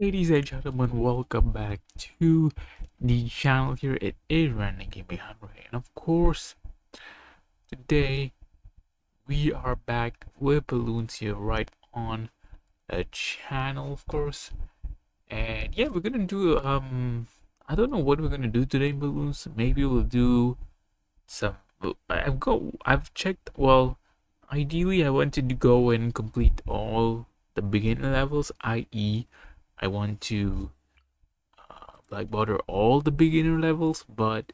Ladies and gentlemen, welcome back to the channel here. It is Random Gaming Henry, and of course, today we are back with balloons here right on the channel, of course. And yeah, we're gonna do I don't know what we're gonna do today, balloons. Maybe we'll do some. I've checked. Well, ideally, I want to go and complete all the beginner levels, i.e., I want to like bother all the beginner levels, but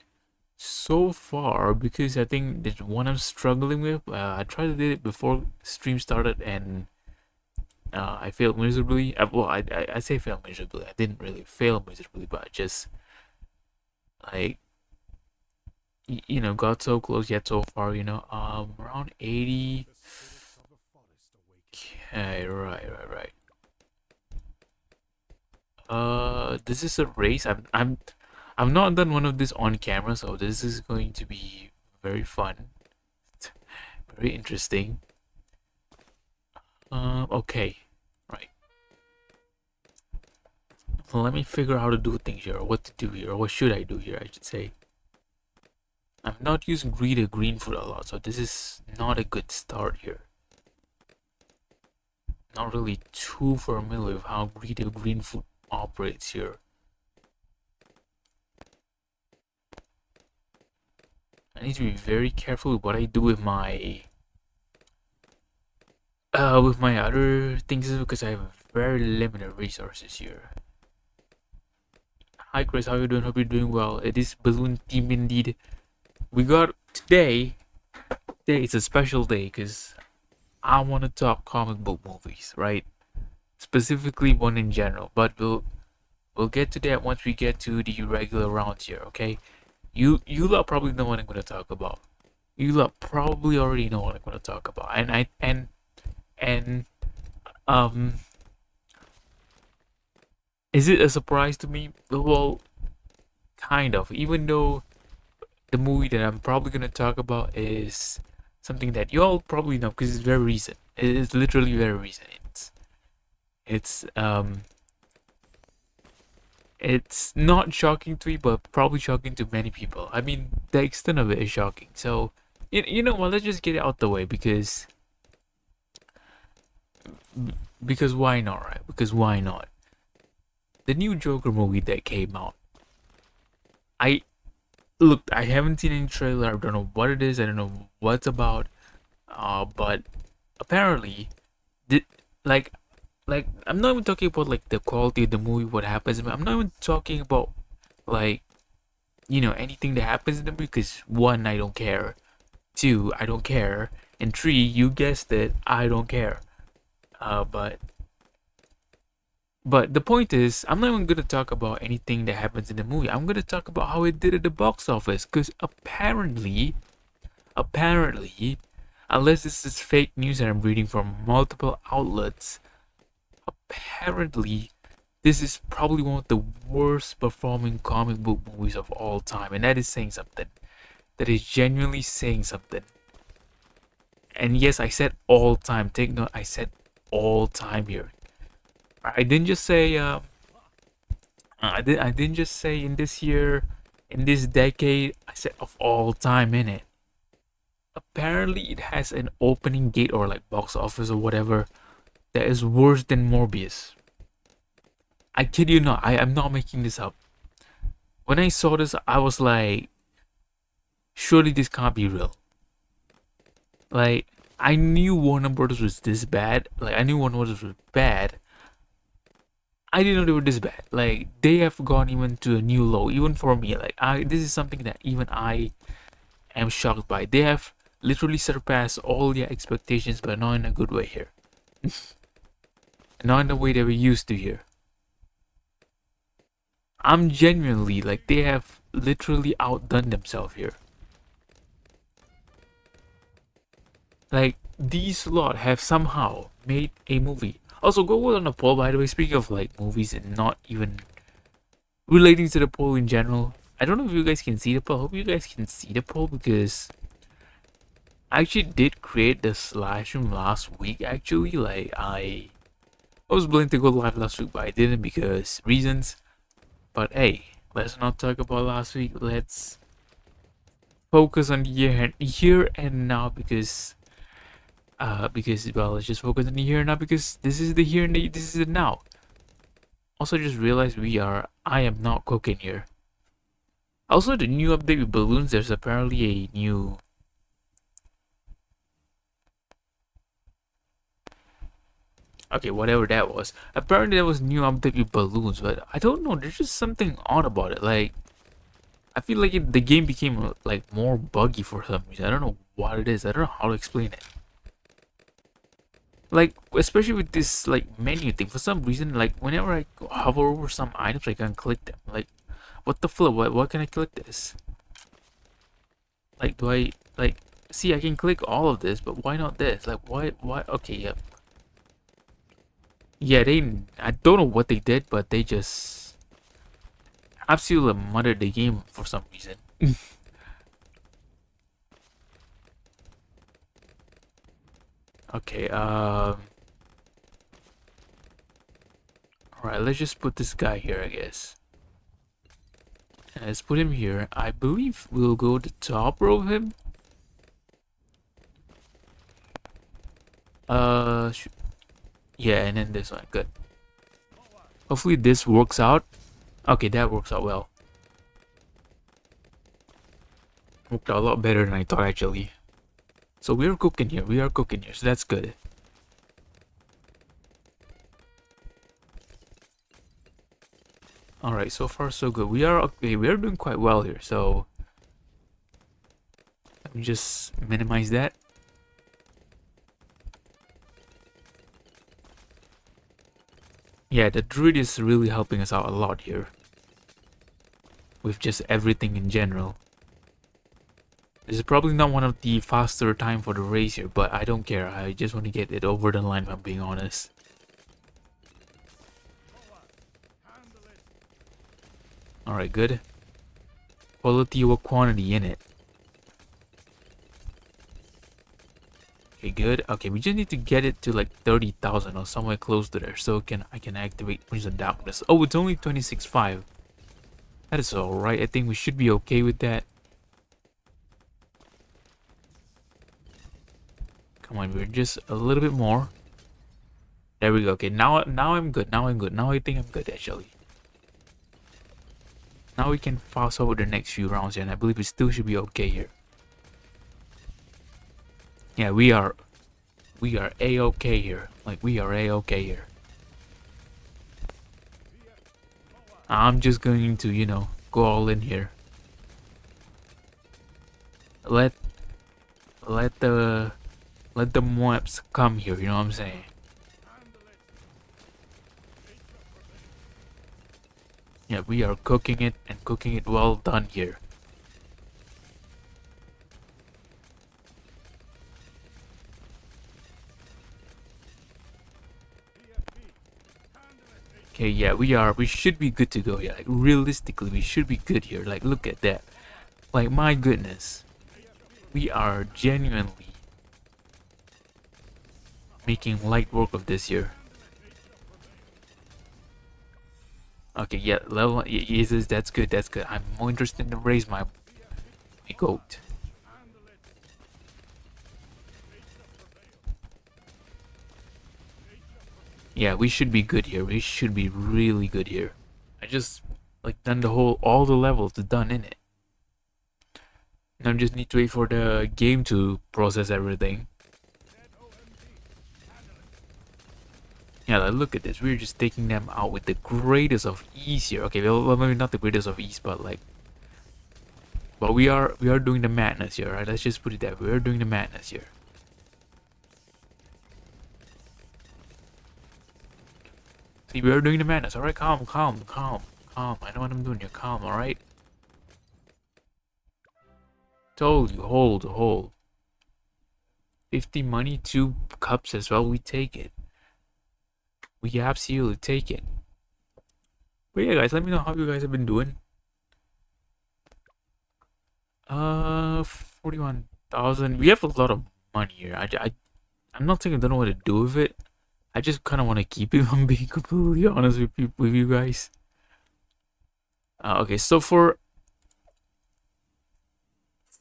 so far, because I think there's one I'm struggling with. I tried to do it before stream started, and I failed miserably. I say failed miserably. I didn't really fail miserably, but I just like got so close yet so far. Around 80. Okay, right. This is a race. I've not done one of this on camera, so this is going to be very fun, very interesting. Okay, right. So let me figure out how to do things here, or what to do here, or what should I do here, I should say. I'm not using green food a lot, so this is not a good start here. Not really too familiar with how green food operates here. I need to be very careful with what I do with my other things because I have very limited resources here. Hi Chris, how you doing? Hope you're doing well. It is Balloon Team indeed. We got today is a special day because I want to talk comic book movies, right? Specifically one in general, but we'll get to that once we get to the regular rounds here, okay? You lot probably know what I'm gonna talk about. You lot probably already know what I'm gonna talk about, and um, is it a surprise to me? Well, kind of. Even though the movie that I'm probably gonna talk about is something that you all probably know because it's very recent. It is literally very recent. It's it's not shocking to me, but probably shocking to many people. I mean, the extent of it is shocking. So, you know what? Let's just get it out the way because why not, right? Because why not? The new Joker movie that came out. I look. I haven't seen any trailer. I don't know what it is. I don't know what's about. But apparently, the, like I'm not even talking about like the quality of the movie, what happens. I'm not even talking about like anything that happens in the movie because one, I don't care. Two, I don't care. And three, you guessed it, I don't care. But the point is, I'm not even gonna talk about anything that happens in the movie. I'm gonna talk about how it did at the box office. Because apparently, unless this is fake news and I'm reading from multiple outlets, apparently this is probably one of the worst performing comic book movies of all time, and that is saying something. That is genuinely saying something. And yes, I said all time. Take note, I said all time here. I didn't just say I didn't just say in this year, in this decade. I said of all time in it. Apparently, it has an opening gate or like box office or whatever that is worse than Morbius. I kid you not. I am not making this up. When I saw this, I was like, surely this can't be real. Like, I knew Warner Brothers was this bad. Like, I knew Warner Brothers was bad. I didn't know they were this bad. Like, they have gone even to a new low. Even for me, like, this is something that even I am shocked by. They have literally surpassed all their expectations, but not in a good way here. Not in the way they were used to here. I'm genuinely like they have literally outdone themselves here. Like these lot have somehow made a movie. Also, go vote on the poll. By the way, speaking of like movies and not even relating to the poll in general, I don't know if you guys can see the poll. I hope you guys can see the poll because I actually did create the slash room last week. Actually, like I I was planning to go live last week, but I didn't because reasons. But hey, let's not talk about last week. Let's focus on the here and now because well, let's just focus on the here and now because this is the here and this is the now. Also, just realized I am not cooking here. Also, the new update with balloons. There's apparently a new. Okay, whatever that was. Apparently, there was new update with balloons, but I don't know. There's just something odd about it. Like, I feel like the game became like more buggy for some reason. I don't know what it is. I don't know how to explain it. Like, especially with this like menu thing. For some reason, like whenever I hover over some items, I can't click them. Like, what the flip? Why can I click this? Like, do I like? See, I can click all of this, but why not this? Like, why? Okay, yeah. Yeah, I don't know what they did, but they just absolutely murdered the game for some reason. Okay, alright, let's just put this guy here, I guess. Let's put him here. I believe we'll go the top row of him. Yeah, and then this one, good. Hopefully this works out. Okay, that works out well. Worked out a lot better than I thought, actually. So we are cooking here. We are cooking here. So that's good. Alright, so far so good. We are okay. We are doing quite well here. So let me just minimize that. Yeah, the druid is really helping us out a lot here. With just everything in general. This is probably not one of the faster time for the race here, but I don't care. I just want to get it over the line if I'm being honest. Alright, good. Quality over quantity in it. Okay, good. Okay, we just need to get it to like 30,000 or somewhere close to there so I can activate Prince of Darkness. Oh, it's only 26.5. That is alright. I think we should be okay with that. Come on, we're just a little bit more. There we go. Okay, now I'm good. Now I'm good. Now I think I'm good actually. Now we can fast over the next few rounds here, and I believe it still should be okay here. Yeah, we are a-okay here. Like, we are a-okay here. I'm just going to, you know, go all in here. Let the Moabs come here, you know what I'm saying? Yeah, we are cooking it and cooking it well done here. Okay, yeah, we should be good to go here. Like, realistically, we should be good here. Like, look at that. Like, my goodness. We are genuinely making light work of this here. Okay, yeah, level yes, that's good, that's good. I'm more interested to raise my goat. Yeah, we should be good here. We should be really good here. I just like done all the levels done in it. Now I just need to wait for the game to process everything. Yeah, like, look at this. We're just taking them out with the greatest of ease here. Okay, well, maybe not the greatest of ease, but like, but we are doing the madness here, right? Let's just put it that way. We are doing the madness here. See, we are doing the madness. All right, calm. I know what I'm doing here. Calm, all right. Told you, hold. 50 money, 2 cups as well. We take it. We absolutely take it. But yeah, guys, let me know how you guys have been doing. 41,000. We have a lot of money here. I'm not saying I don't know what to do with it. I just kind of want to keep it. If I'm being completely honest with you guys. Okay, so for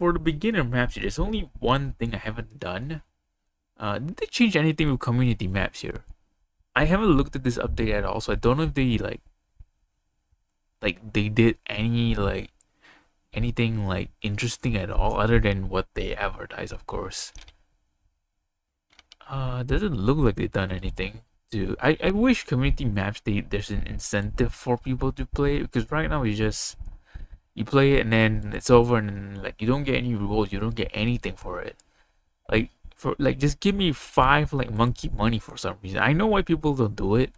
the beginner maps, there's only one thing I haven't done. Did they change anything with community maps here? I haven't looked at this update at all, so I don't know if they like they did any like anything like interesting at all other than what they advertise, of course. Doesn't look like they've done anything. I wish community maps there's an incentive for people to play, because right now it's just you play it and then it's over, and then, like, you don't get any rewards, you don't get anything for it. Like, for like, just give me 5 like monkey money for some reason. I know why people don't do it.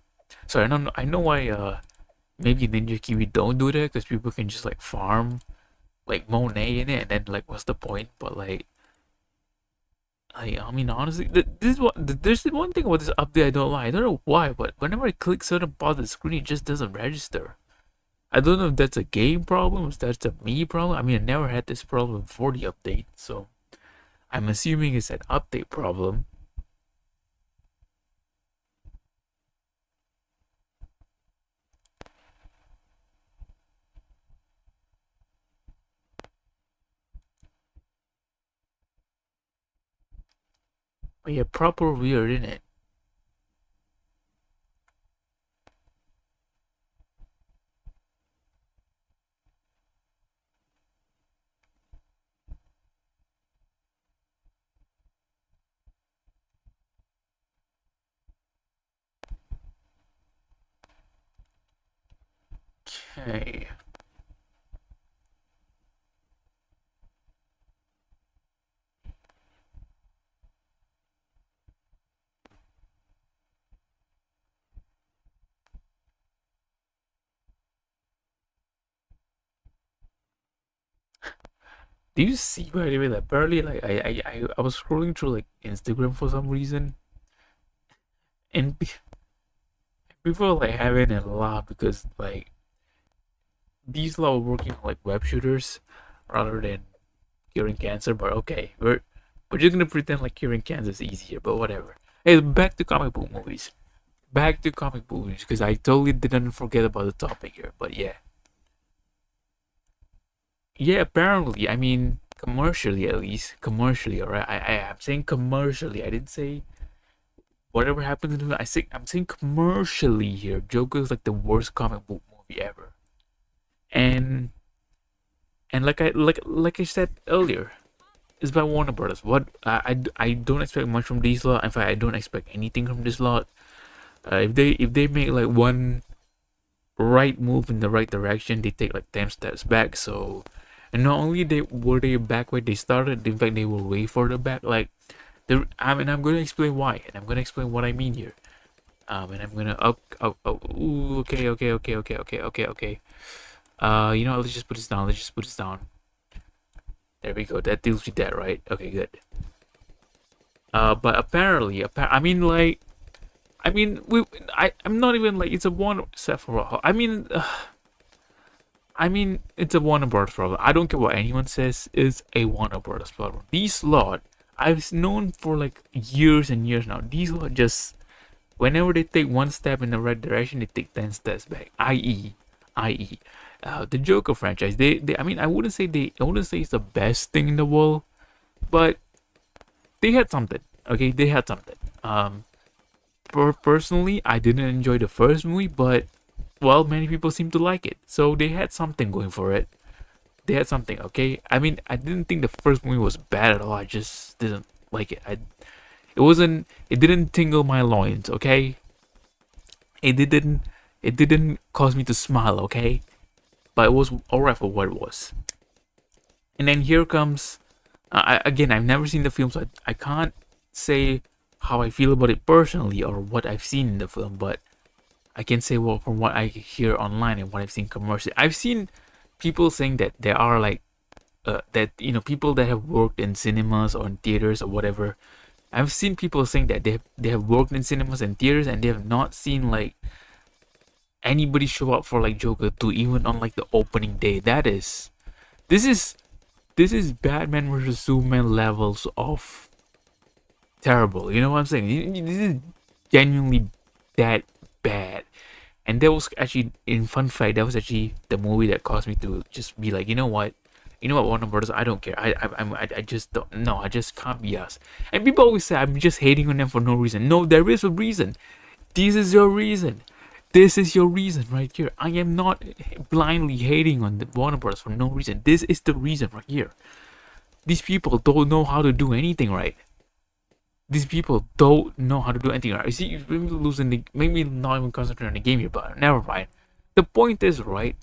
So I know why maybe Ninja Kiwi don't do that, because people can just like farm like Monet in it, and then like what's the point? But like I mean, honestly, there's one thing about this update I don't like. I don't know why, but whenever I click certain part of the screen, it just doesn't register. I don't know if that's a game problem, if that's a me problem. I mean, I never had this problem before the update, so I'm assuming it's an update problem. But yeah, proper weird, isn't it? Okay. Do you see, by the way, that barely like I was scrolling through like Instagram for some reason, and people like having a lot because like these law working on like web shooters rather than curing cancer. But okay, we're just gonna pretend like curing cancer is easier, but whatever. Hey, back to comic book movies. Back to comic book movies, because I totally didn't forget about the topic here. But yeah, yeah. Apparently, I mean, commercially at least, commercially. All right, I'm saying commercially. I didn't say whatever happens in the. I'm saying commercially here. Joker's like the worst comic book movie ever, and like I said earlier, it's by Warner Brothers. What I don't expect much from this lot. In fact, I don't expect anything from this lot. If they make like one right move in the right direction, they take like 10 steps back. So, and not only they back where they started, in fact they were way further back. Like, I mean, I'm gonna explain why, and I'm gonna explain what I mean here. And I'm gonna ooh, okay. You know, let's just put this down. Let's just put this down. There we go. That deals with that, right? Okay, good. But apparently, I mean, like, I'm not even like it's a one set for all. I mean, it's a Warner Brothers problem. I don't care what anyone says. It's a Warner Brothers problem. These lot, I've known for like years and years now. These lot just, whenever they take one step in the right direction, they take 10 steps back. I.e., the Joker franchise. I mean, I wouldn't say it's the best thing in the world, but they had something. Okay, they had something. Personally, I didn't enjoy the first movie, but well, many people seem to like it. So they had something going for it. They had something. Okay, I mean, I didn't think the first movie was bad at all. I just didn't like it. It wasn't. It didn't tingle my loins. Okay, it didn't. It didn't cause me to smile. Okay, but it was alright for what it was. And then here comes. Again, I've never seen the film, so I can't say how I feel about it personally or what I've seen in the film, but I can say, well, from what I hear online and what I've seen commercially, I've seen people saying that there are like that, you know, people that have worked in cinemas or in theaters or whatever. I've seen people saying that they have worked in cinemas and theaters, and they have not seen like anybody show up for like Joker 2 even on like the opening day. This is this is Batman versus Superman levels of terrible. You know what I'm saying? This is genuinely that bad. And that was actually, in fun fact, that was actually the movie that caused me to just be like, you know what, Warner Brothers, I don't care. I just don't. No, I just can't be us. And people always say I'm just hating on them for no reason. No, there is a reason. This is your reason. This is your reason right here. I am not blindly hating on the Warner Brothers for no reason. This is the reason right here. These people don't know how to do anything right. These people don't know how to do anything right. You see, you maybe losing the, maybe not even concentrate on the game here, but never mind. The point is, right,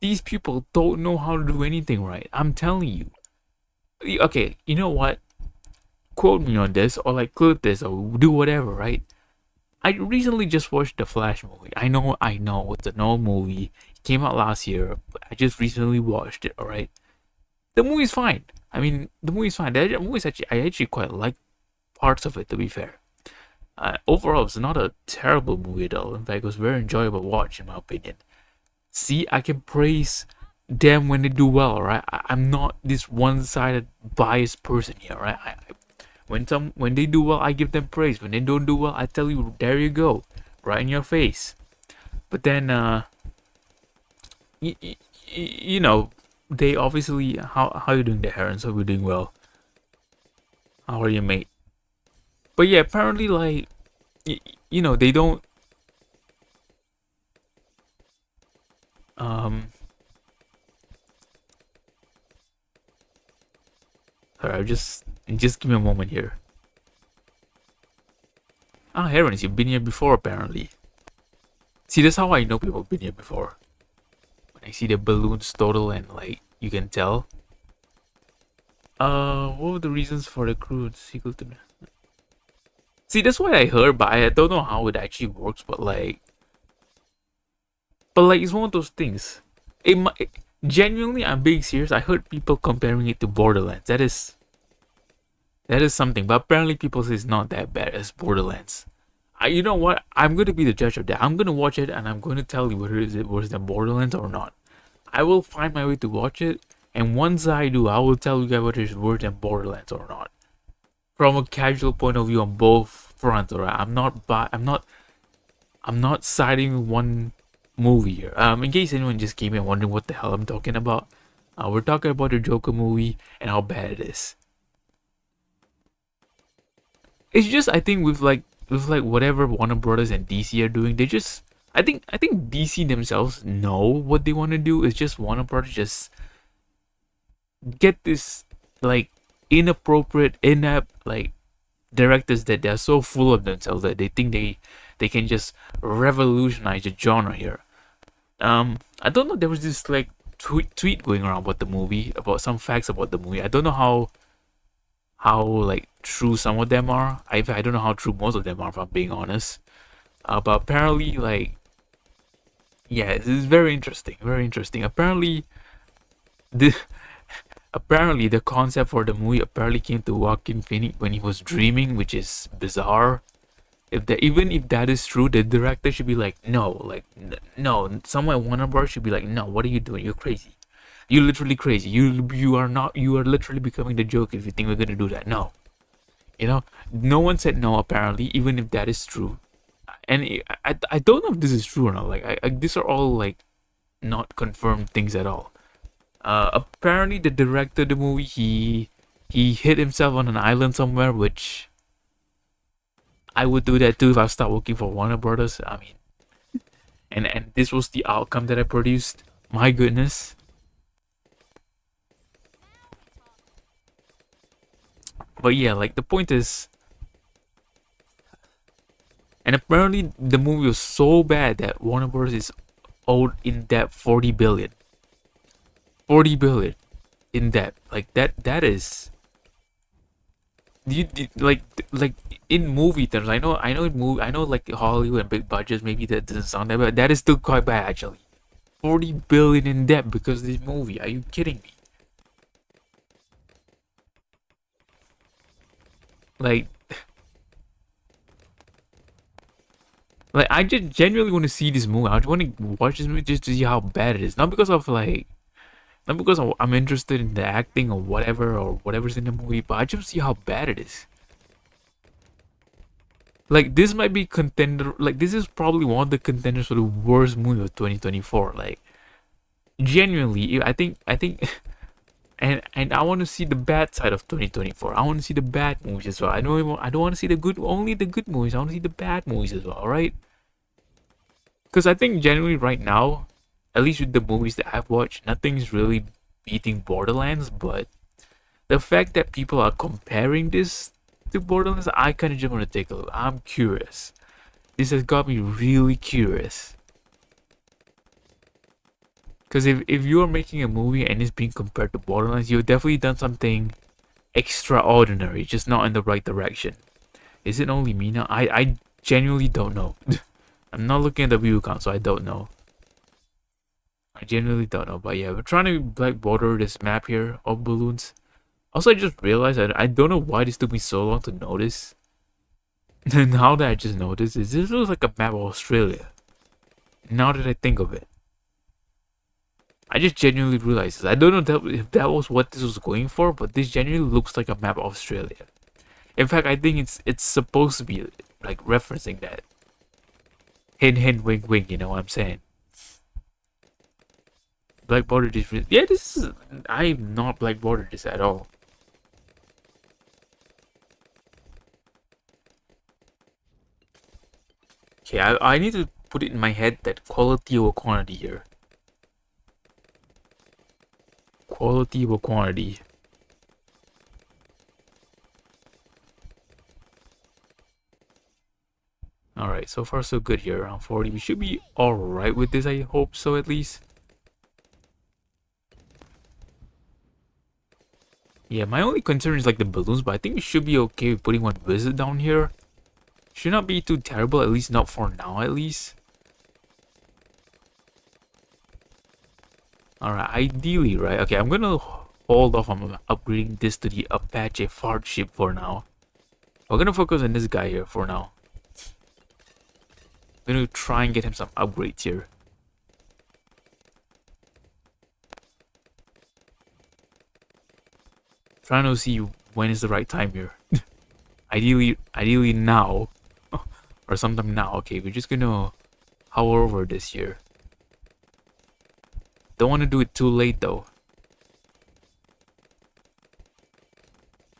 these people don't know how to do anything right. I'm telling you. Okay, you know what? Quote me on this, or like clip this, or do whatever, right? I recently just watched the Flash movie. I know, it's an old movie. It came out last year, but I just recently watched it, alright? The movie's fine. I mean, the movie's fine. The movie's actually, I actually quite like parts of it, to be fair. Overall, it's not a terrible movie at all. In fact, it was a very enjoyable watch, in my opinion. See, I can praise them when they do well, right? I'm not this one-sided biased person here, right? When they do well, I give them praise. When they don't do well, I tell you, there you go, right in your face. But then, you know, they obviously, how you doing there, Heron? So we're doing well. How are you, mate? But yeah, apparently, like, you know, they don't. Sorry, just give me a moment here. Ah, Heron, you've been here before, apparently. See, that's how I know people have been here before. When I see the balloons total and, like, you can tell. What were the reasons for the crew sequel to... See, that's what I heard, but I don't know how it actually works, but like... it's one of those things. Genuinely, I'm being serious. I heard people comparing it to Borderlands. That is something, but apparently people say it's not that bad as Borderlands. You know what? I'm gonna be the judge of that. I'm gonna watch it and I'm gonna tell you whether it was than Borderlands or not. I will find my way to watch it, and once I do, I will tell you guys whether it's worse than Borderlands or not. From a casual point of view on both fronts, alright. I'm not siding one movie here. In case anyone just came in wondering what the hell I'm talking about, we're talking about the Joker movie and how bad it is. It's just, I think with whatever Warner Brothers and DC are doing, they just, I think DC themselves know what they want to do. It's just Warner Brothers just get this like inappropriate, inept like directors that they're so full of themselves that they think they can just revolutionize the genre here. I don't know. There was this like tweet going around about the movie, about some facts about the movie. I don't know how like true some of them are. I don't know how true most of them are, if I'm being honest. But apparently, like, yeah, this is very interesting. Very interesting. Apparently, the concept for the movie apparently came to Joaquin Phoenix when he was dreaming, which is bizarre. Even if that is true, the director should be like, no, no. Someone at Warner Bros. Should be like, no, what are you doing? You're crazy. You're literally crazy. You are not. You are literally becoming the joke if you think we're gonna do that. No, no one said no. Apparently, even if that is true, and I don't know if this is true or not. Like, these are all like not confirmed things at all. Apparently, the director of the movie, he hit himself on an island somewhere, which I would do that too if I start working for Warner Brothers. I mean, and this was the outcome that I produced. My goodness. But yeah, like the point is, and apparently the movie was so bad that Warner Bros. Is owed in debt 40 billion. 40 billion in debt. Like that is like in movie terms. I know like Hollywood and big budgets, maybe that doesn't sound that bad. That is still quite bad actually. 40 billion in debt because of this movie. Are you kidding me? Like I just genuinely want to see this movie. I just want to watch this movie just to see how bad it is. Not because I'm interested in the acting or whatever's in the movie, but I just see how bad it is. Like this might be contender. Like this is probably one of the contenders for the worst movie of 2024. Like genuinely, I think, and I want to see the bad side of 2024. I want to see the bad movies as well. I don't want to see the good, only the good movies. I want to see the bad movies as well, right? Because I think genuinely right now, at least with the movies that I've watched, nothing's really beating Borderlands. But the fact that people are comparing this to Borderlands, I kind of just want to take a look. I'm curious. This has got me really curious. Because if you're making a movie and it's being compared to Borderlands, you've definitely done something extraordinary, just not in the right direction. Is it only me now? I genuinely don't know. I'm not looking at the view count, so I don't know. I genuinely don't know. But yeah, we're trying to like border this map here of balloons. Also, I just realized I don't know why this took me so long to notice. And now that I just noticed, this looks like a map of Australia. Now that I think of it. I just genuinely realized this. I don't know if that was what this was going for, but this genuinely looks like a map of Australia. In fact, I think it's supposed to be like referencing that. Hint, hint, wink, wink. You know what I'm saying? Black border this. Yeah, this is. I'm not black border this at all. Okay, I need to put it in my head that quality over quantity here. Quality over quantity. Alright, so far so good here. Around 40. We should be alright with this, I hope so at least. Yeah, my only concern is like the balloons, but I think we should be okay with putting one visit down here. Should not be too terrible, at least not for now at least. Alright, ideally, right? Okay, I'm gonna hold off on upgrading this to the Apache fart ship for now. We're gonna focus on this guy here for now. I'm gonna try and get him some upgrades here. Trying to see when is the right time here. ideally now. Or sometime now. Okay, we're just gonna hover over this here. Don't want to do it too late though.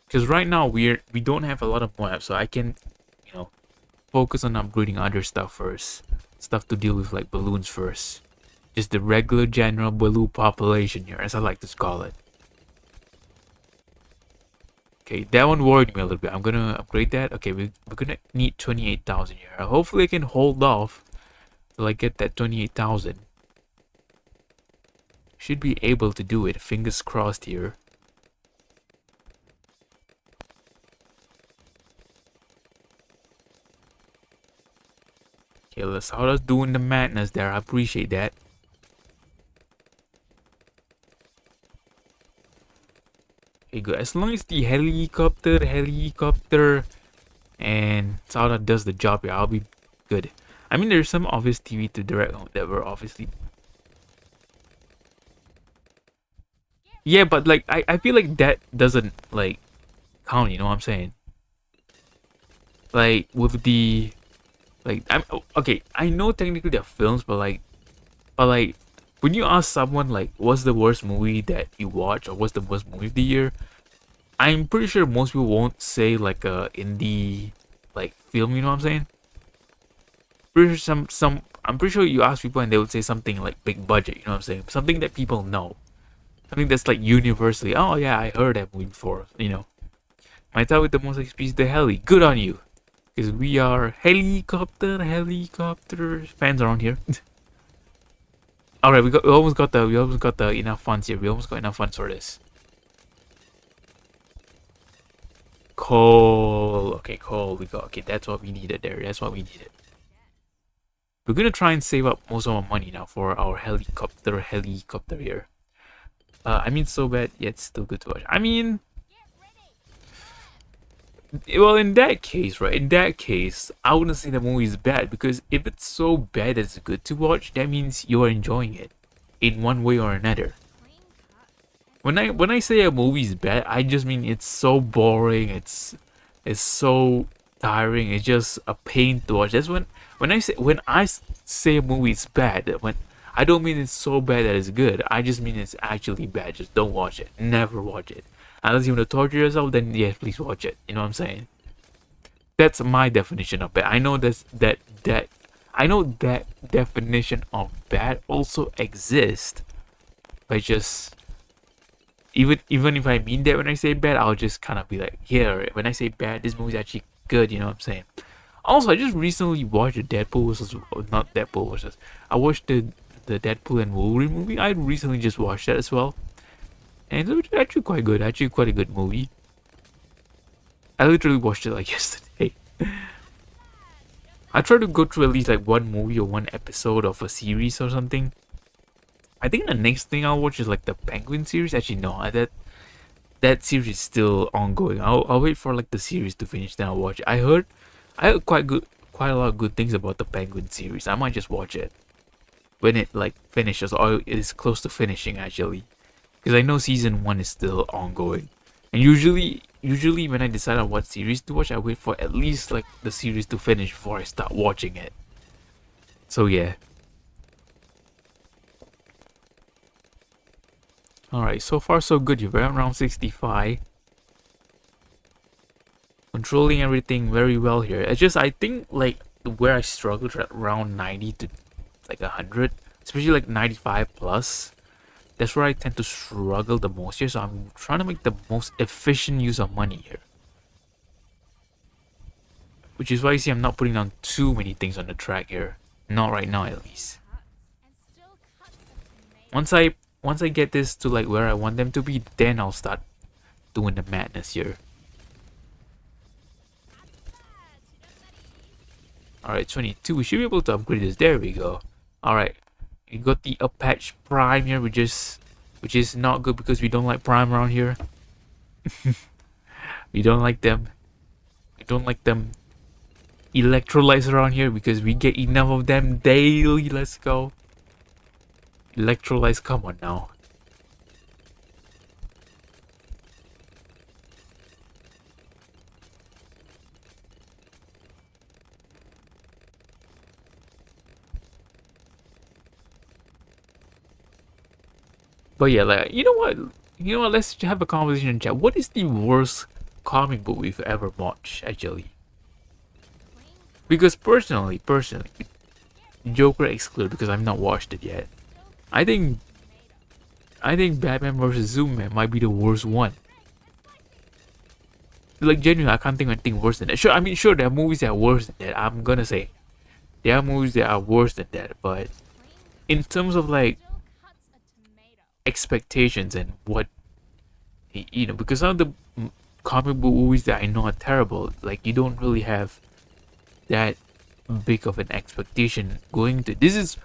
Because right now we don't have a lot of maps, so I can, you know, focus on upgrading other stuff first. Stuff to deal with like balloons first. Just the regular general balloon population here, as I like to call it. Okay, that one worried me a little bit. I'm gonna upgrade that. Okay, we're gonna need 28,000 here. Hopefully I can hold off till I get that 28,000. Should be able to do it. Fingers crossed here. Okay, let's how us doing the madness there. I appreciate that. Okay, good. As long as the helicopter, and Sauda does the job here, I'll be good. I mean, there's some obvious TV to direct home that were obviously. Yeah, but like, I feel like that doesn't like count. You know what I'm saying? Like with the, like I'm okay. I know technically they're films, but like, when you ask someone like, what's the worst movie that you watch or what's the worst movie of the year, I'm pretty sure most people won't say like a indie like film. You know what I'm saying? Pretty sure I'm pretty sure you ask people and they would say something like big budget. You know what I'm saying? Something that people know. Something that's like universally. Oh yeah, I heard that movie before. You know. My tie with the most XP is the heli. Good on you, because we are helicopter fans around here. All right, we almost got the enough funds here. We almost got enough funds for this. Coal. Okay, coal. We got. Okay, that's what we needed there. That's what we needed. We're gonna try and save up most of our money now for our helicopter here. I mean, so bad yet still good to watch. I mean, well, in that case, right? In that case, I wouldn't say the movie is bad, because if it's so bad that it's good to watch, that means you're enjoying it in one way or another. When I say a movie is bad, I just mean it's so boring. It's so tiring. It's just a pain to watch. That's when I say a movie is bad. When I don't mean it's so bad that it's good. I just mean it's actually bad. Just don't watch it. Never watch it. Unless you want to torture yourself, then yeah, please watch it. You know what I'm saying? That's my definition of bad. I know that I know that definition of bad also exists, but just even if I mean that when I say bad, I'll just kind of be like, here, when I say bad, this movie's actually good. You know what I'm saying? Also, I just recently watched the Deadpool versus not Deadpool versus. I watched the Deadpool and Wolverine movie. I recently just watched that as well, and it was actually quite good. Actually, quite a good movie. I literally watched it like yesterday. I try to go through at least like one movie or one episode of a series or something. I think the next thing I'll watch is like the Penguin series. Actually, no, that series is still ongoing. I'll wait for like the series to finish, then I'll watch it. I heard quite a lot of good things about the Penguin series. I might just watch it when it like finishes, or it is close to finishing actually, because I know season 1 is still ongoing. And usually when I decide on what series to watch, I wait for at least like the series to finish before I start watching it. So yeah. Alright, so far so good. You're around 65. Controlling everything very well here. It's just I think like where I struggled at around 90 to like 100, especially like 95 plus. That's where I tend to struggle the most here. So I'm trying to make the most efficient use of money here. Which is why you see I'm not putting down too many things on the track here. Not right now at least. Once I get this to like where I want them to be, then I'll start doing the madness here. Alright, 22. We should be able to upgrade this. There we go. Alright. We got the Apache Prime here, which is not good because we don't like Prime around here. We don't like them. We don't like them electrolytes around here because we get enough of them daily. Let's go. Electrolytes, come on now. But yeah, like you know what? Let's have a conversation in chat. What is the worst comic book we've ever watched, actually? Because personally, Joker excluded because I've not watched it yet. I think Batman vs Superman might be the worst one. Like genuinely, I can't think of anything worse than that. Sure, I mean, sure, there are movies that are worse than that. I'm gonna say there are movies that are worse than that, but in terms of like expectations and what because some of the comic book movies that I know are terrible, like you don't really have that big of an expectation going to this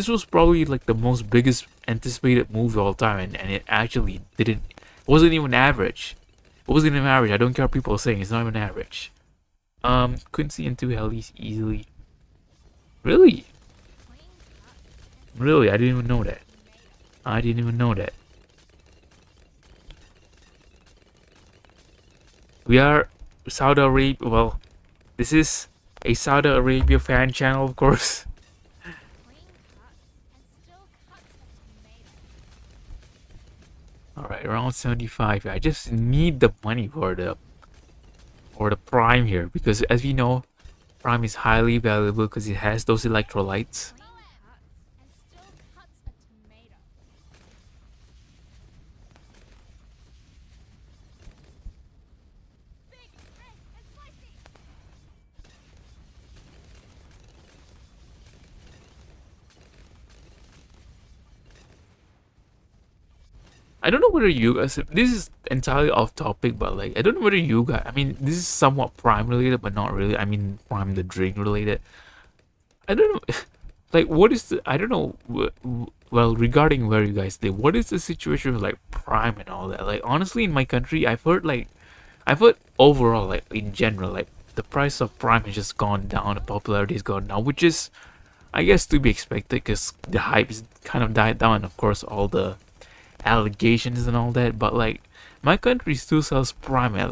was probably like the most biggest anticipated movie of all time, and it actually wasn't even average. It wasn't even average. I don't care what people are saying, it's not even average. Couldn't see into helis easily. Really, I didn't even know that. We are Saudi Arabia. Well, this is a Saudi Arabia fan channel, of course. Alright, around 75. I just need the money for the Prime here, because as we know, Prime is highly valuable because it has those electrolytes. I don't know whether you guys, this is entirely off topic, but like I don't know whether you guys, I mean this is somewhat Prime related but not really. I mean Prime the drink related. I don't know like what is the, I don't know, well, regarding where you guys live, what is the situation with like Prime and all that? Like honestly, in my country, I've heard overall, like in general, like the price of Prime has just gone down, the popularity has gone down, which is I guess to be expected because the hype is kind of died down, and of course all the allegations and all that. But like my country still sells Prime at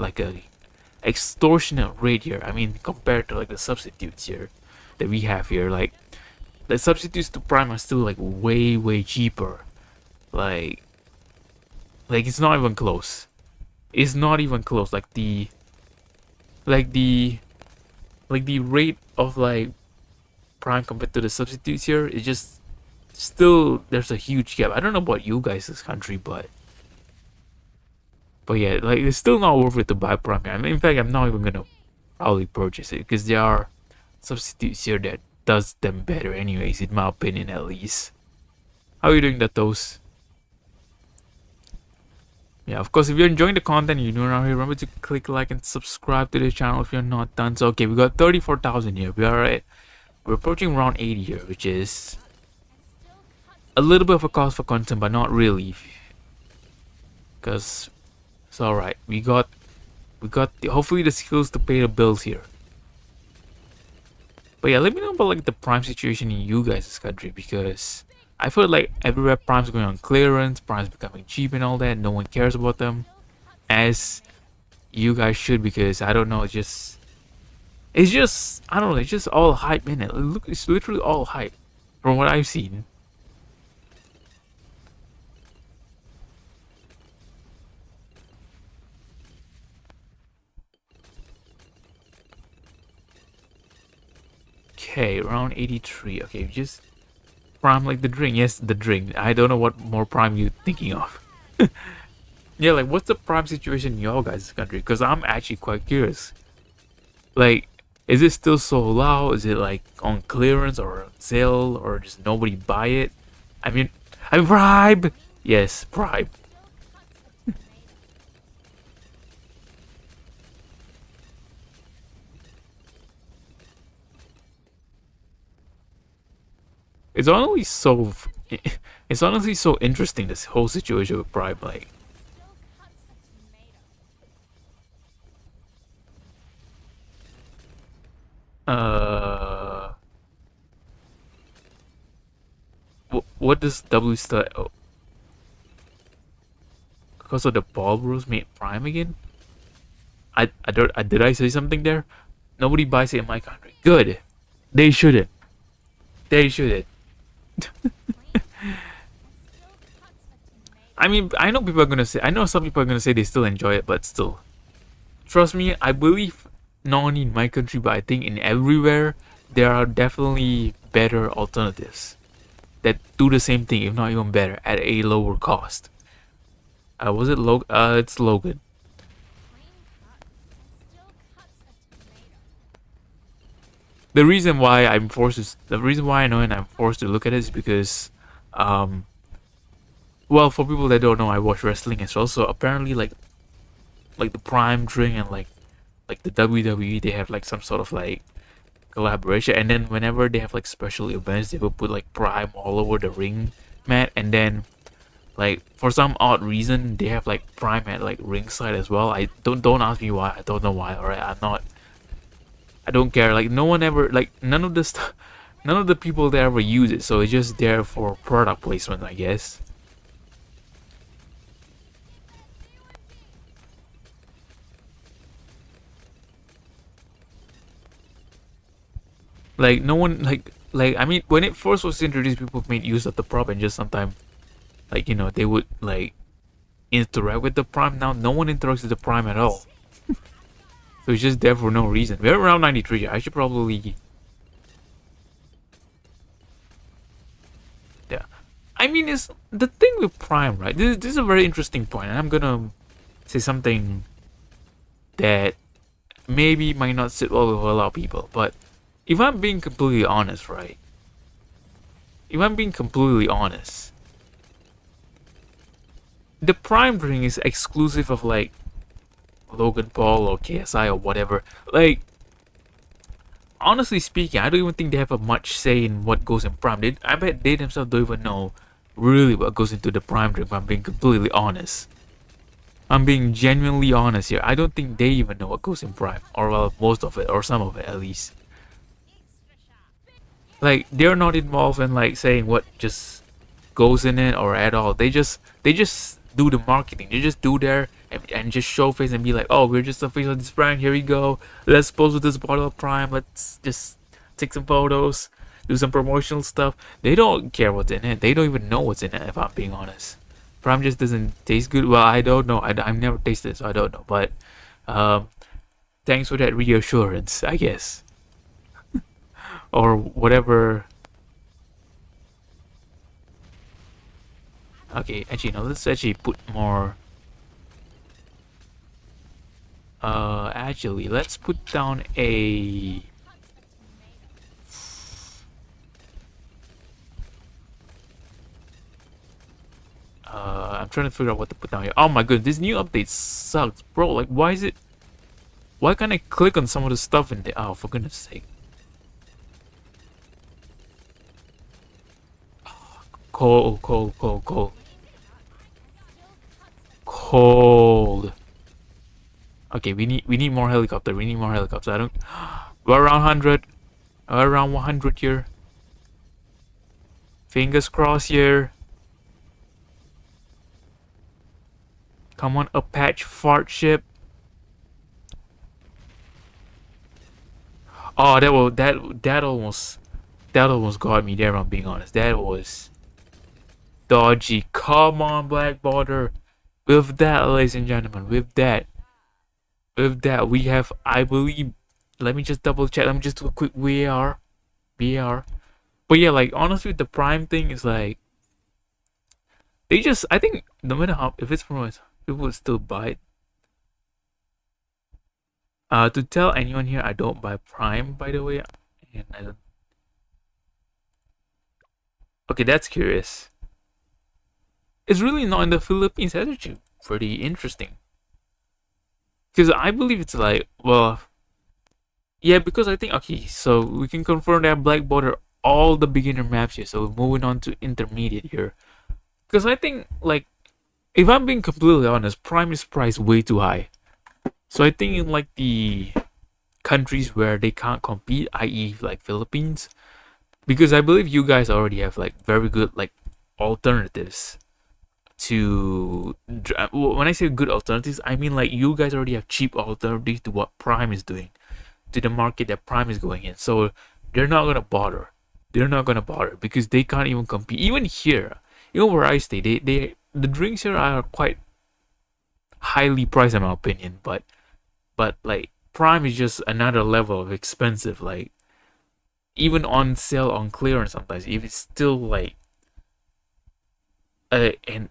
extortionate rate here. I mean, compared to like the substitutes here that we have here, like the substitutes to prime are still like way cheaper. Like it's not even close. It's not even close. Like the rate of like prime compared to the substitutes here is just still, there's a huge gap. I don't know about you guys this country, but yeah, like it's still not worth it to buy prime. I mean, in fact, I'm not even gonna probably purchase it because there are substitutes here that does them better anyways, in my opinion at least. How are you doing that, Toast? Yeah, of course, if you're enjoying the content, you're new around here, remember to click like and subscribe to the channel if you're not done. So, okay, we got 34,000 here. We're approaching round 80 here, which is a little bit of a cost for concern, but not really. Because it's alright. We got hopefully the skills to pay the bills here. But yeah, let me know about like the prime situation in you guys' country, because I feel like everywhere prime's going on clearance, prime's becoming cheap and all that. No one cares about them, as you guys should, because I don't know, it's just I don't know, it's just all hype in it. Look, it's literally all hype from what I've seen. Okay, round 83. Okay, just prime like the drink. Yes, the drink. I don't know what more prime you're thinking of. Yeah, like what's the prime situation in your guys' country? Because I'm actually quite curious. Like, is it still so low? Is it like on clearance or on sale, or just nobody buy it? I mean bribe. Yes, bribe. It's honestly so it's honestly so interesting, this whole situation with bribe. Like, what does W start? Oh, because of the ball rules made prime again. I don't. Did I say something there? Nobody buys it in my country. Good. They shouldn't. They shouldn't. I mean, I know people are gonna say. I know some people are gonna say they still enjoy it, but still, trust me. I believe not only in my country, but I think in everywhere there are definitely better alternatives that do the same thing, if not even better, at a lower cost. Was it Logan? It's Logan. The reason why I'm forced to, the reason why I know and I'm forced to look at it is because, well, for people that don't know, I watch wrestling as well. So apparently, like the Prime drink and like the WWE, they have like some sort of like collaboration, and then whenever they have like special events, they will put like Prime all over the ring mat, and then like for some odd reason they have like Prime at like ringside as well. I don't ask me why. I don't know why. Alright, I don't care. Like no one ever, like none of the people there ever use it, so it's just there for product placement, I guess. Like no one, like I mean, when it first was introduced, people made use of the prop, and just sometimes, like, you know, they would like interact with the prime. Now no one interacts with the prime at all. So it's just there for no reason. We're around 93. I should probably, yeah. I mean, it's the thing with prime, right? This is a very interesting point, and I'm gonna say something that maybe might not sit well with a lot of people, but if I'm being completely honest, right? If I'm being completely honest, the prime drink is exclusive of like Logan Paul or KSI or whatever. Like, honestly speaking, I don't even think they have a much say in what goes in prime. I bet they themselves don't even know really what goes into the prime drink, if I'm being completely honest. I'm being genuinely honest here. I don't think they even know what goes in prime, or well, most of it, or some of it at least. Like, they're not involved in like saying what just goes in it or at all. They just do the marketing. They just do there and just show face and be like, oh, we're just official of this brand. Here we go. Let's pose with this bottle of Prime. Let's just take some photos, do some promotional stuff. They don't care what's in it. They don't even know what's in it, if I'm being honest. Prime just doesn't taste good. Well, I don't know. I've never tasted it, so I don't know. But thanks for that reassurance, I guess. Or whatever. Okay, actually, no, let's actually put more. Actually, let's put down a. I'm trying to figure out what to put down here. Oh my god, this new update sucks, bro. Like, why is it? Why can't I click on some of the stuff in there? Oh, for goodness sake. Cold, cold, cold, cold. Cold. Okay, we need more helicopter. We need more helicopter. I don't. We're around 100. We're around 100 here. Fingers crossed here. Come on, Apache fart ship. Oh, that almost got me there. I'm being honest. That was dodgy. Come on, Black Border. With that, ladies and gentlemen, with that, we have, I believe. Let me just double check. Let me just do a quick VAR. But yeah, like honestly, the Prime thing is like they just. I think no matter how, if it's promoted, people would still buy it. To tell anyone here, I don't buy Prime, by the way, and I don't. Okay, that's curious. It's really not in the Philippines. That's actually pretty interesting. Because I believe it's like, well, yeah, because I think, okay, so we can confirm that Black Border all the beginner maps here. So moving on to intermediate here. Because I think, like, if I'm being completely honest, Prime is priced way too high. So I think in like the countries where they can't compete, i.e. like Philippines, because I believe you guys already have like very good like alternatives to, when I say good alternatives, I mean like you guys already have cheap alternatives to what Prime is doing, to the market that Prime is going in. So they're not gonna bother. They're not gonna bother because they can't even compete. Even here, even where I stay, the drinks here are quite highly priced in my opinion, but like Prime is just another level of expensive. Like even on sale, on clearance, sometimes if it's still like an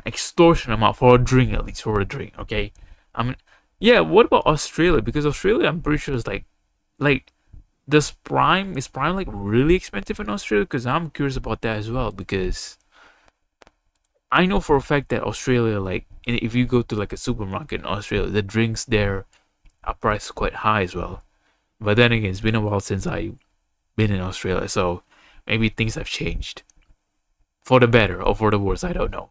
extortion amount for a drink, at least for a drink. Okay, I mean, yeah. What about Australia? Because Australia, I'm pretty sure is like does Prime, is Prime like really expensive in Australia? Because I'm curious about that as well. Because I know for a fact that Australia, like if you go to like a supermarket in Australia, the drinks there are priced quite high as well. But then again, it's been a while since I've been in Australia, so maybe things have changed for the better or for the worse. I don't know.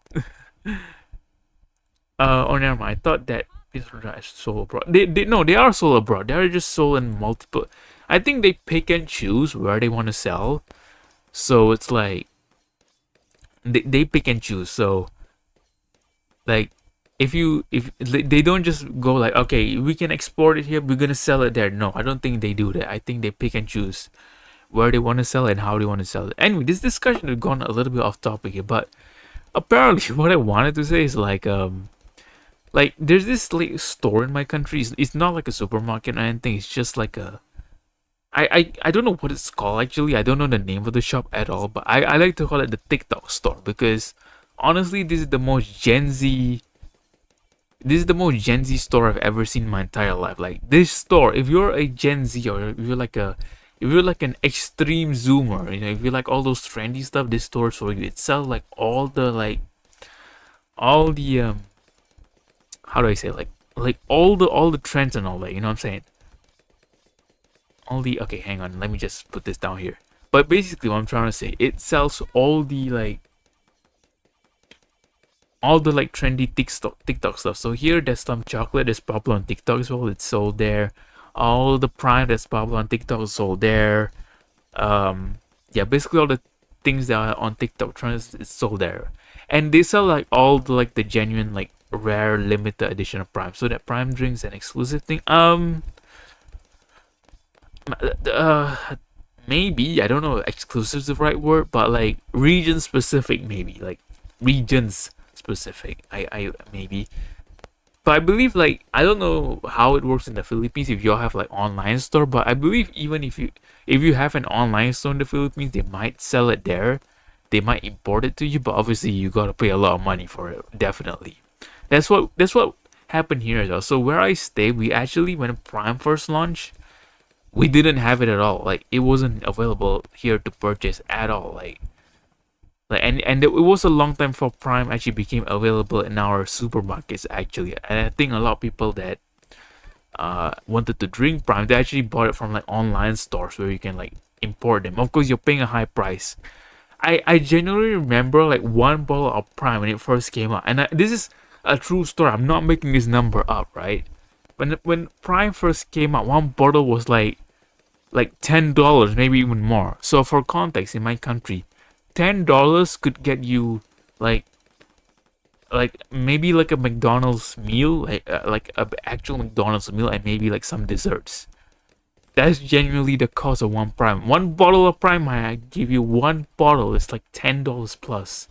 Oh, never mind. I thought that these are sold abroad. They are sold abroad. They are just sold in multiple. I think they pick and choose where they want to sell. So it's like they pick and choose. So like if they don't just go like, okay, we can export it here, we're gonna sell it there. No, I don't think they do that. I think they pick and choose where they want to sell it and how they want to sell it. Anyway, this discussion has gone a little bit off topic here, but apparently what I wanted to say is like there's this like store in my country. It's not like a supermarket or anything. It's just like a, I don't know what it's called actually. I don't know the name of the shop at all, but I like to call it the TikTok store because honestly, this is the most Gen Z. This is the most Gen Z store I've ever seen in my entire life. Like this store, if you're a Gen Z or if you're like an extreme zoomer, you know, if you like all those trendy stuff, this store is for you. It sells like all the how do I say, like all the trends and all that, you know what I'm saying? All the, okay, hang on, let me just put this down here. But basically what I'm trying to say, it sells all the like trendy TikTok stuff. So here there's some chocolate that's popular on TikTok as well. It's sold there. All the Prime that's popular on TikTok is sold there. Yeah, basically all the things that are on TikTok trends is sold there. and they sell like all the like the genuine like rare limited edition of Prime. So that Prime drinks an exclusive thing. Maybe, I don't know, exclusive is the right word, but like region specific, maybe like regions specific. I maybe, but I believe like I don't know how it works in the Philippines if y'all have like online store, but I believe even if you have an online store in the Philippines, they might sell it there. They might import it to you, but obviously you gotta pay a lot of money for it. Definitely, that's what happened here though. So where I stay, we actually when Prime first launched, we didn't have it at all. Like it wasn't available here to purchase at all. And it was a long time for Prime actually became available in our supermarkets actually. And I think a lot of people that wanted to drink Prime, they actually bought it from like online stores where you can like import them. Of course, you're paying a high price. I genuinely remember like one bottle of Prime when it first came out, and this is a true story. I'm not making this number up, right? When Prime first came out, one bottle was like $10, maybe even more. So for context, in my country, $10 could get you like maybe like a McDonald's meal, like a actual McDonald's meal, and maybe like some desserts. That's genuinely the cost of one Prime. One bottle of Prime, I give you one bottle. It's like $10 plus.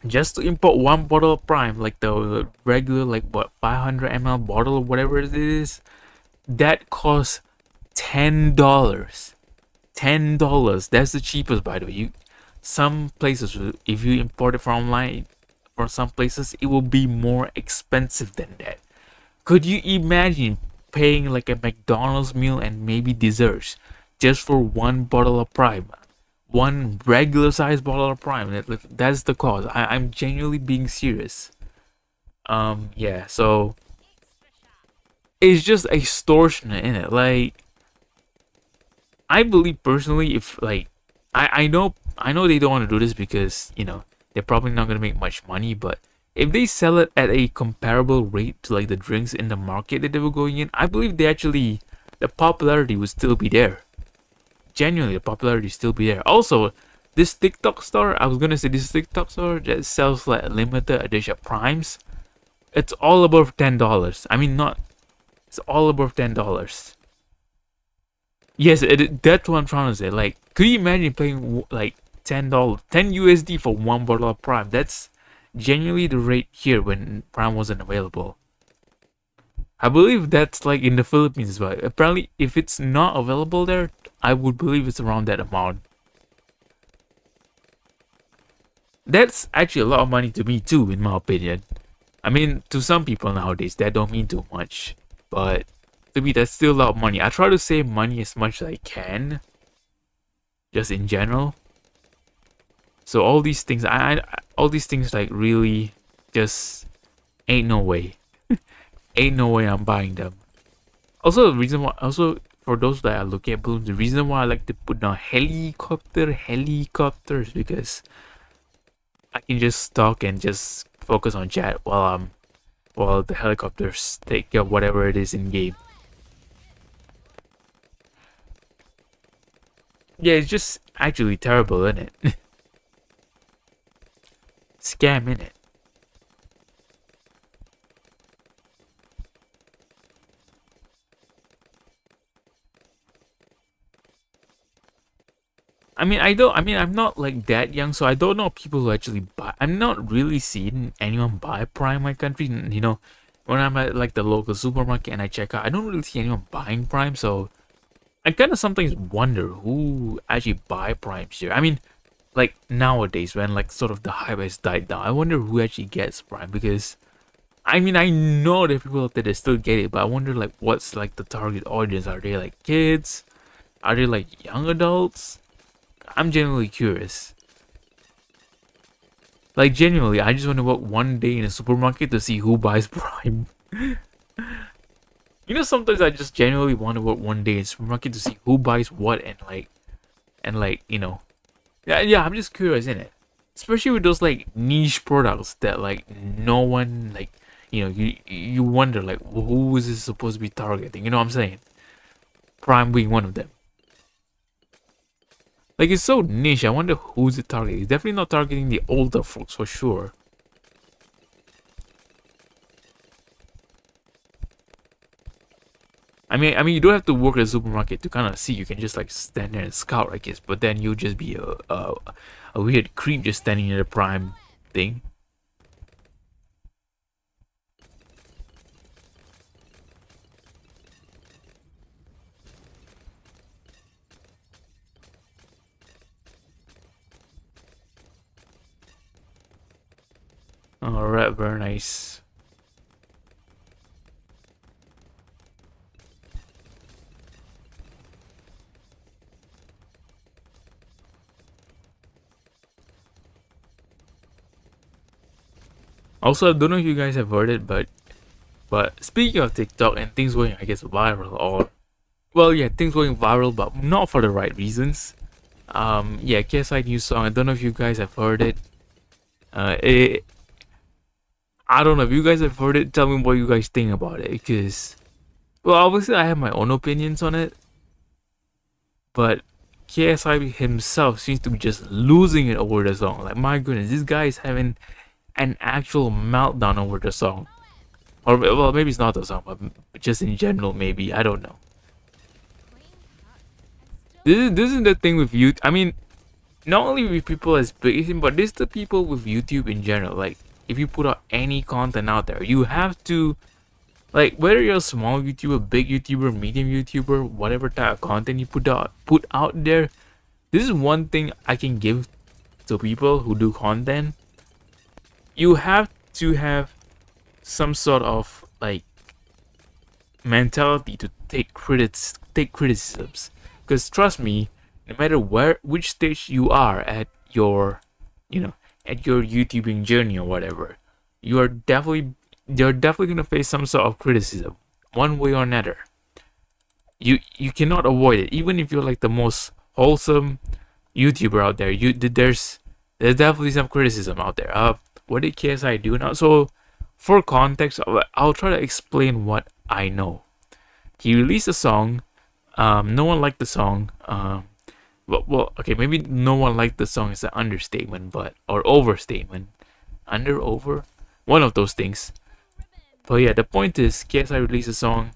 Just to import one bottle of Prime, like the regular, like what 500 ml bottle or whatever it is, that costs $10. $10. That's the cheapest, by the way. Some places, if you import it from online, for some places, it will be more expensive than that. Could you imagine paying like a McDonald's meal and maybe desserts just for one bottle of Prime? One regular size bottle of Prime. That's the cost. I'm genuinely being serious. Yeah, so it's just extortionate in it. Like I believe personally, if like I know they don't want to do this because they're probably not gonna make much money, but if they sell it at a comparable rate to like the drinks in the market that they were going in, I believe the popularity would still be there. Genuinely, the popularity still be there. Also, this TikTok store, I was gonna say this TikTok store that sells like limited edition Primes, it's all above $10. I mean, not, it's all above $10. Yes, that's what I'm trying to say. Like, could you imagine paying like $10, 10 USD for one bottle of Prime? That's genuinely the rate here when Prime wasn't available. I believe that's like in the Philippines as well. Apparently, if it's not available there, I would believe it's around that amount. That's actually a lot of money to me too, in my opinion. I mean, to some people nowadays, that don't mean too much. But to me, that's still a lot of money. I try to save money as much as I can, just in general. So all these things, all these things like really just ain't no way. Ain't no way I'm buying them. Also, the reason why, also for those that are looking at balloons, the reason why I like to put down helicopters because I can just talk and just focus on chat while the helicopters take care of whatever it is in game. Yeah, it's just actually terrible, isn't it? Scam, innit? I mean, I don't. I mean, I'm not like that young, so I don't know people who actually buy. I'm not really seeing anyone buy Prime in my country. When I'm at like the local supermarket and I check out, I don't really see anyone buying Prime. So I kind of sometimes wonder who actually buy Primes here. I mean, like nowadays when like sort of the hype has died down, I wonder who actually gets Prime because I mean, I know there are people out there that still get it, but I wonder like what's like the target audience? Are they like kids? Are they like young adults? I'm genuinely curious. Like genuinely, I just want to work one day in a supermarket to see who buys Prime. Sometimes I just genuinely want to work one day in a supermarket to see who buys what and yeah, I'm just curious in it. Especially with those like niche products that like no one like you wonder like who is this supposed to be targeting? You know what I'm saying? Prime being one of them. Like, it's so niche. I wonder who's it targeting. It's definitely not targeting the older folks for sure. I mean, you don't have to work at a supermarket to kind of see. You can just like stand there and scout, I guess. But then you'll just be a weird creep just standing in the prime thing. Alright, very nice. Also, I don't know if you guys have heard it, but speaking of TikTok and things going, I guess, viral, or well, yeah, things going viral, but not for the right reasons. Yeah, KSI new song. I don't know if you guys have heard it. I don't know if you guys have heard it. Tell me what you guys think about it, because, well, obviously I have my own opinions on it, but KSI himself seems to be just losing it over the song. Like, my goodness, this guy is having an actual meltdown over the song. Or, well, maybe it's not the song, but just in general, maybe. I don't know. This is the thing with YouTube. I mean, not only with people as big as him, but this is the people with YouTube in general. Like, if you put out any content out there, you have to, like, whether you're a small YouTuber, big YouTuber, medium YouTuber, whatever type of content you put out there, this is one thing I can give to people who do content. You have to have some sort of like mentality to take criticisms, because trust me, no matter which stage you are at your, at your YouTubing journey or whatever, you're definitely gonna face some sort of criticism, one way or another. You cannot avoid it, even if you're like the most wholesome YouTuber out there. There's definitely some criticism out there. What did KSI do now? So, for context, I'll try to explain what I know. He released a song. No one liked the song. Well, okay, maybe no one liked the song is an understatement, or overstatement. Over? One of those things. But yeah, the point is, KSI released a song.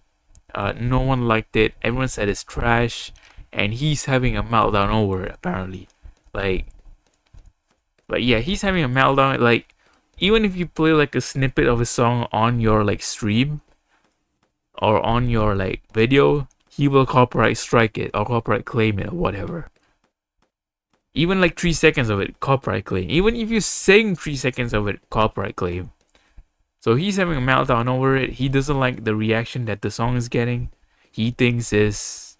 No one liked it. Everyone said it's trash. And he's having a meltdown over it, apparently. Like, yeah, he's having a meltdown. Like, even if you play like a snippet of a song on your like stream or on your like video, he will copyright strike it or copyright claim it or whatever. Even like 3 seconds of it, copyright claim. Even if you sing 3 seconds of it, copyright claim. So he's having a meltdown over it. He doesn't like the reaction that the song is getting. He thinks is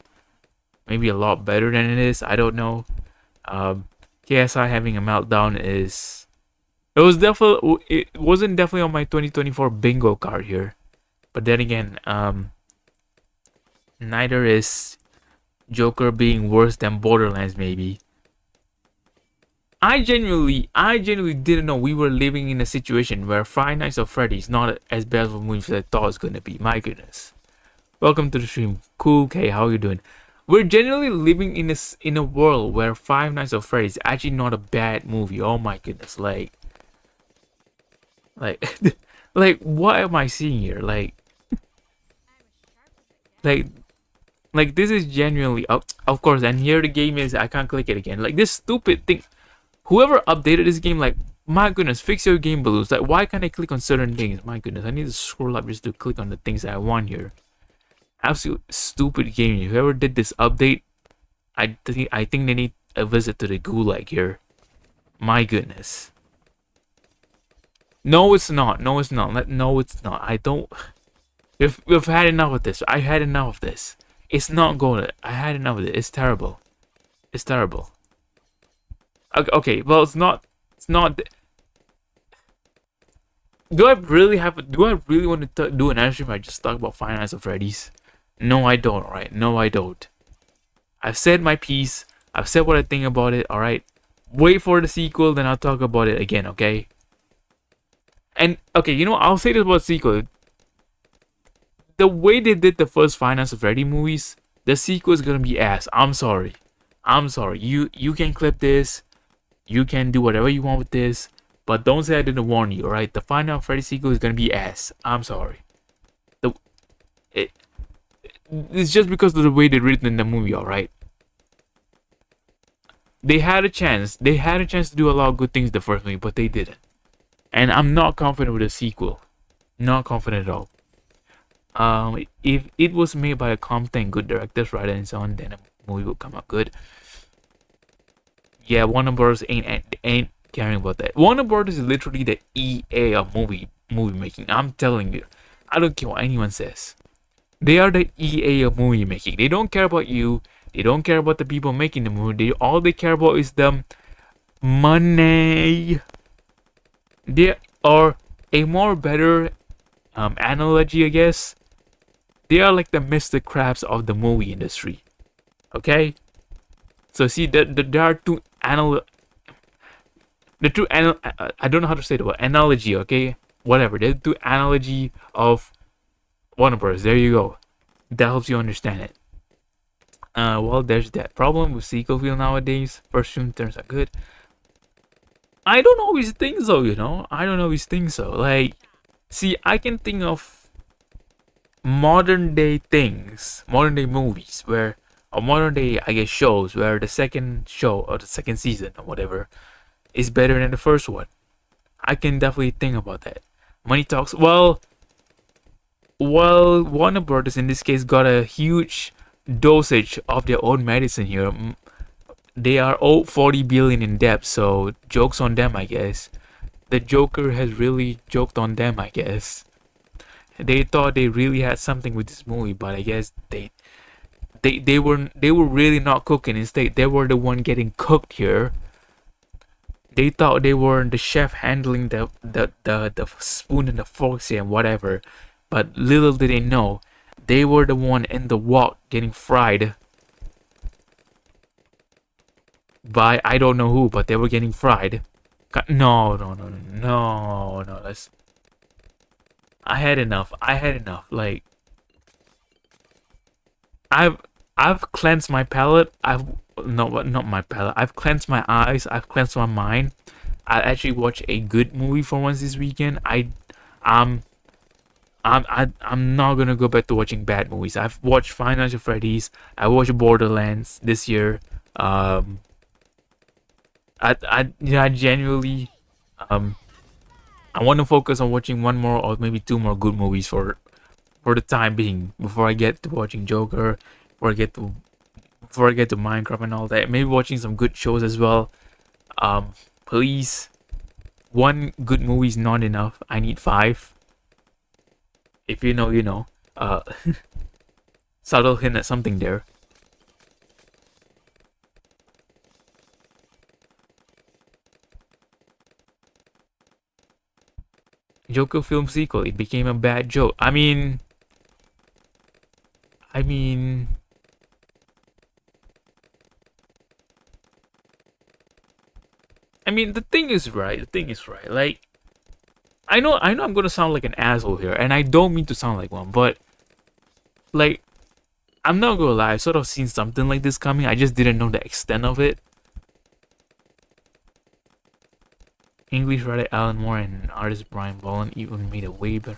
maybe a lot better than it is. I don't know. KSI having a meltdown is... It wasn't definitely on my 2024 bingo card here. But then again, neither is Joker being worse than Borderlands, maybe. I genuinely didn't know we were living in a situation where Five Nights at Freddy's not as bad of a movie as I thought it was gonna be. My goodness. Welcome to the stream. Cool K, how you doing? We're generally living in a world where Five Nights at Freddy's is actually not a bad movie. Oh my goodness, like what am I seeing here? Like this is genuinely of course, and here the game is, I can't click it again. Like, this stupid thing. Whoever updated this game, like, my goodness, fix your game, Balloons. Like, why can't I click on certain things? My goodness, I need to scroll up just to click on the things that I want here. Absolute stupid game. Whoever did this update, I think they need a visit to the gulag here. My goodness. No, it's not. No, it's not. No, it's not. I don't. We've had enough of this. I had enough of this. It's not going. I had enough of it. It's terrible. It's terrible. Okay, well, it's not. Do I really want to do an ad stream? I just talk about Five Nights at Freddy's. No, I don't. Right? No, I don't. I've said my piece. I've said what I think about it. All right. Wait for the sequel, then I'll talk about it again. Okay. And okay, I'll say this about the sequel. The way they did the first Five Nights at Freddy movies, the sequel is gonna be ass. I'm sorry. I'm sorry. You can clip this. You can do whatever you want with this. But don't say I didn't warn you, alright? The Final Freddy sequel is gonna be ass. I'm sorry. The it, it's just because of the way they written in the movie, alright? They had a chance. They had a chance to do a lot of good things the first movie, but they didn't. And I'm not confident with the sequel. Not confident at all. If it was made by a competent, good directors, writer, and so on, then the movie will come out good. Yeah, Warner Bros. Ain't caring about that. Warner Bros. Is literally the EA of movie making. I'm telling you, I don't care what anyone says. They are the EA of movie making. They don't care about you. They don't care about the people making the movie. All they care about is the money. They are a more better analogy, I guess. They are like the Mr. Krabs of the movie industry. Okay? So see, there are two I don't know how to say the word analogy, okay? Whatever. There's two analogy of Warner Bros. There you go. That helps you understand it. Well, there's that problem with sequel feel nowadays. First film turns out good. I don't always think so, you know? I don't always think so. Like, see, I can think of modern day things, modern day movies, where, or modern day, I guess, shows, where the second show, or the second season, or whatever, is better than the first one. I can definitely think about that. Money talks. Well, Warner Brothers in this case got a huge dosage of their own medicine here. They are owed 40 billion in debt, so jokes on them, I guess. The Joker has really joked on them, I guess. They thought they really had something with this movie, but I guess they were really not cooking. Instead, they were the one getting cooked here. They thought they were the chef handling the spoon and the forks and whatever, but little did they know, they were the one in the wok getting fried by I don't know who, but they were getting fried. No. Let's. I had enough. Like, I've cleansed my palate. Not my palate. I've cleansed my eyes. I've cleansed my mind. I actually watched a good movie for once this weekend. I'm not gonna go back to watching bad movies. I've watched Five Nights at Freddy's. I watched Borderlands this year. I genuinely I want to focus on watching one more or maybe two more good movies for the time being before I get to watching Joker, before I get to Minecraft and all that. Maybe watching some good shows as well. Please, one good movie is not enough. I need 5. If you know, you know. Subtle hint at something there. Joker film sequel. It became a bad joke. I mean, the thing is right. Like, I know I'm gonna sound like an asshole here, and I don't mean to sound like one, but like, I'm not gonna lie, I sort of seen something like this coming. I just didn't know the extent of it. English writer Alan Moore and artist Brian Bolland even made it way better.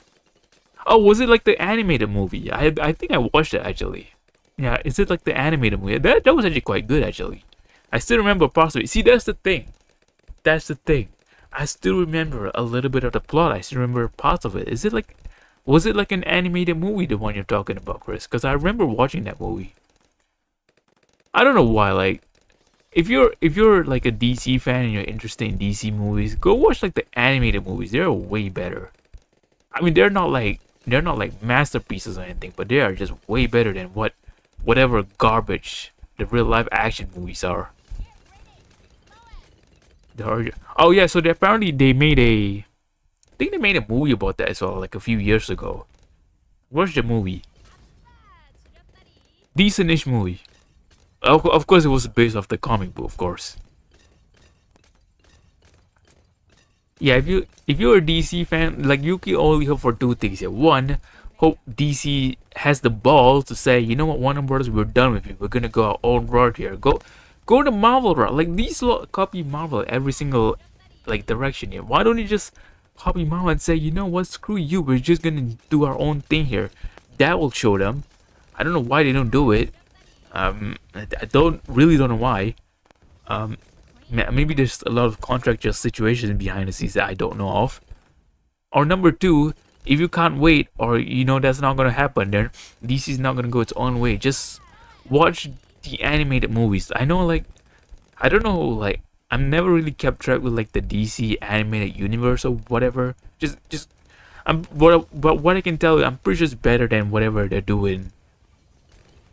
Oh, was it like the animated movie? I think I watched it actually. Yeah, is it like the animated movie? That was actually quite good actually. I still remember parts of it. See, that's the thing. I still remember a little bit of the plot. I still remember parts of it. Was it like an animated movie, the one you're talking about, Chris? Because I remember watching that movie. I don't know why. Like, if you're like a DC fan and you're interested in DC movies, go watch like the animated movies. They're way better. I mean, they're not like masterpieces or anything, but they are just way better than whatever garbage the real life action movies are. Oh yeah, so apparently they made I think they made a movie about that as well, like a few years ago. Watch the movie. Decent-ish movie. Of course, it was based off the comic book, of course. Yeah, if you're a DC fan, like, you can only hope for 2 things here. One, hope DC has the balls to say, you know what, Warner Brothers, we're done with you. We're gonna go our own road here. Go to Marvel route. Like these lot copy Marvel every single like direction here. Why don't you just copy Marvel and say, you know what, screw you, we're just gonna do our own thing here. That will show them. I don't know why they don't do it. I don't know why. Maybe there's a lot of contractual situations behind the scenes that I don't know of. Or number two, if you can't wait, or you know that's not gonna happen, then DC's not gonna go its own way. Just watch the animated movies. I know, like, I don't know, like, I've never really kept track with like the DC animated universe or whatever. But what I can tell you, I'm pretty sure it's better than whatever they're doing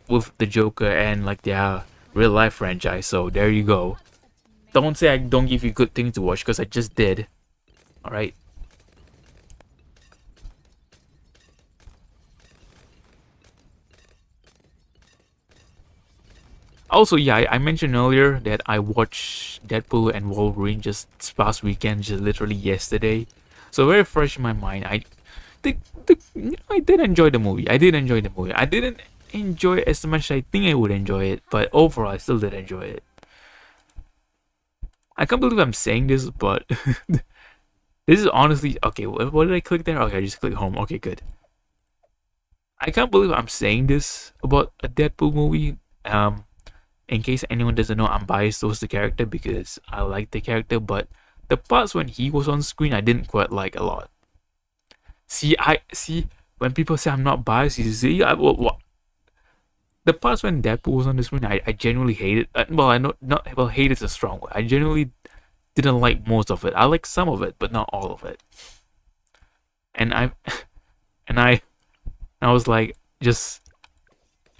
with the Joker and like their real life franchise. So there you go. Don't say I don't give you good things to watch, because I just did. Alright. Also, yeah, I mentioned earlier that I watched Deadpool and Wolverine just this past weekend, just literally yesterday. So very fresh in my mind. I did enjoy the movie. I did enjoy the movie. I didn't enjoy it as much as I think I would enjoy it, but overall I still did enjoy it. I can't believe I'm saying this, but this is honestly okay. What did I click there? Okay, I just click home. Okay, good. I can't believe I'm saying this about a Deadpool movie. In case anyone doesn't know, I'm biased towards the character because I like the character, but the parts when he was on screen I didn't quite like a lot. See, when people say I'm not biased, you see, the parts when Deadpool was on the screen, I genuinely hated. Well, I know not well, hate is a strong word. I genuinely didn't like most of it. I like some of it, but not all of it. And and I was like, just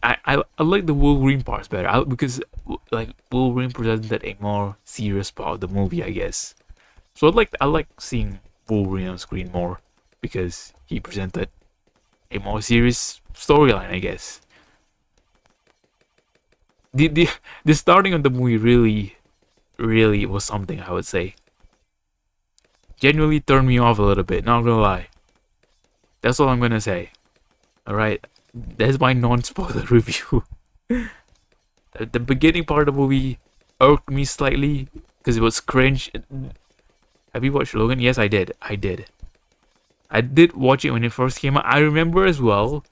I like the Wolverine parts better, because like Wolverine presented a more serious part of the movie, I guess. So I like seeing Wolverine on screen more because he presented a more serious storyline, I guess. The starting of the movie really was something, I would say. Genuinely turned me off a little bit, not gonna lie. That's all I'm gonna say. Alright, that's my non-spoiler review. The beginning part of the movie irked me slightly because it was cringe. Have you watched Logan? Yes, I did. I did watch it when it first came out. I remember as well.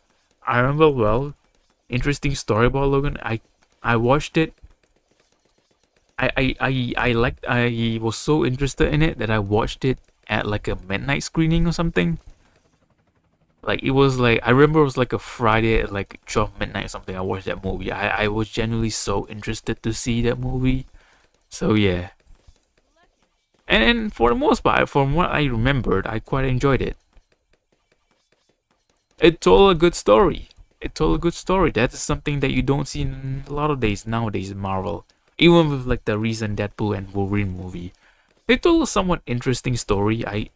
Interesting story about Logan. I watched it. I was so interested in it that I watched it at like a midnight screening or something. Like it was like, I remember it was like a Friday at like 12 midnight or something. I watched that movie. I was genuinely so interested to see that movie. So yeah. And for the most part, from what I remembered, I quite enjoyed it. It told a good story. That is something that you don't see in a lot of days nowadays in Marvel. Even with like the recent Deadpool and Wolverine movie. They told a somewhat interesting story. I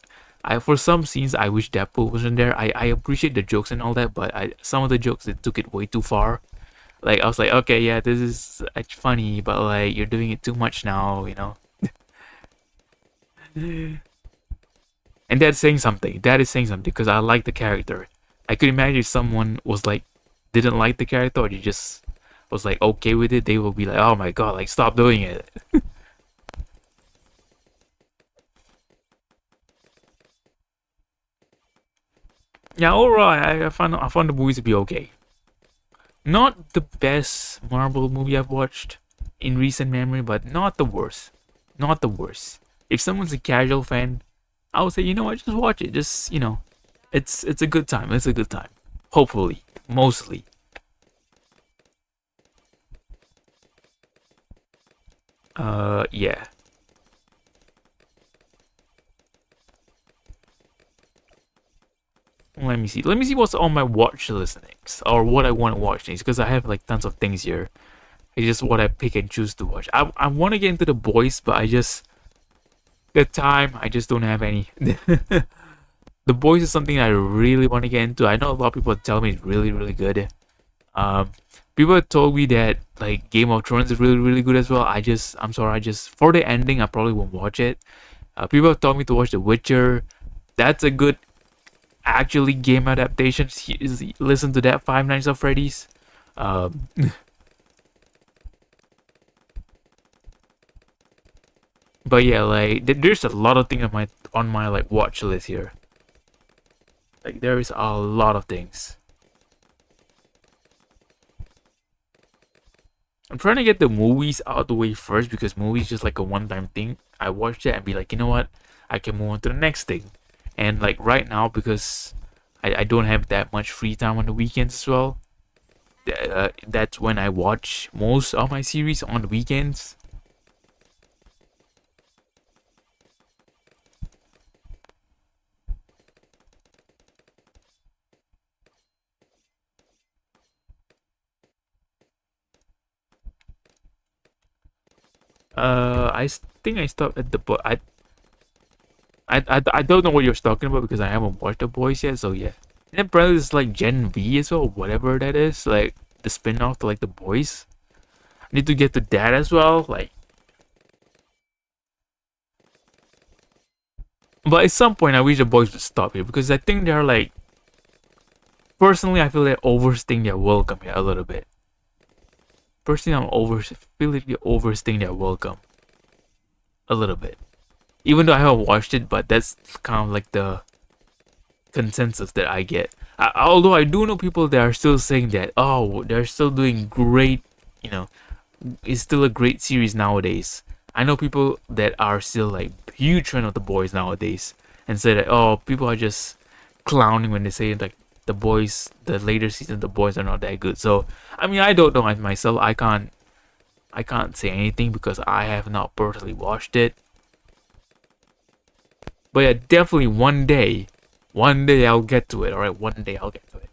for some scenes I wish Deadpool wasn't there. I appreciate the jokes and all that, but some of the jokes, they took it way too far. Like I was like, okay, yeah, this is funny, but like you're doing it too much now, you know. And that's saying something. That is saying something because I like the character. I could imagine if someone was like didn't like the character, or they just was like okay with it, they will be like, oh my god, like stop doing it. Yeah, overall, I found the movies to be okay. Not the best Marvel movie I've watched in recent memory, but not the worst. Not the worst. If someone's a casual fan, I would say, you know what, just watch it. Just, you know, it's a good time. It's a good time. Hopefully, mostly. Yeah. Let me see. Let me see what's on my watch list next, or what I want to watch next, because I have like tons of things here. It's just what I pick and choose to watch. I want to get into The Boys, but the time, I just don't have any. The Boys is something I really want to get into. I know a lot of people tell me it's really, really good. People have told me that like Game of Thrones is really, really good as well. I'm sorry, for the ending, I probably won't watch it. People have told me to watch The Witcher. That's a good, actually, game adaptation. Listen to that, Five Nights at Freddy's. Um, But yeah, like there's a lot of things on my like watch list here. Like there is a lot of things. I'm trying to get the movies out of the way first because movies just like a one-time thing. I watch it and be like, you know what, I can move on to the next thing. And like right now, because I don't have that much free time on the weekends as well. That's when I watch most of my series on the weekends. Think I stopped at the book. I don't know what you're talking about because I haven't watched The Boys yet. So yeah, and then probably it's like Gen V as well, whatever that is, like the spin-off to like The Boys. I need to get to that as well, like. But at some point, I wish The Boys would stop here because I think they're like. Personally, I feel they're overstaying their welcome here a little bit. Personally, feel like they're overstaying their welcome a little bit. Even though I haven't watched it, but that's kind of like the consensus that I get. Although I do know people that are still saying that, oh, they're still doing great, you know, it's still a great series nowadays. I know people that are still like huge fan of The Boys nowadays and say that, oh, people are just clowning when they say like The Boys, the later seasons, The Boys are not that good. So I mean, I don't know myself. I can't say anything because I have not personally watched it. But yeah, definitely one day I'll get to it. All right, one day I'll get to it.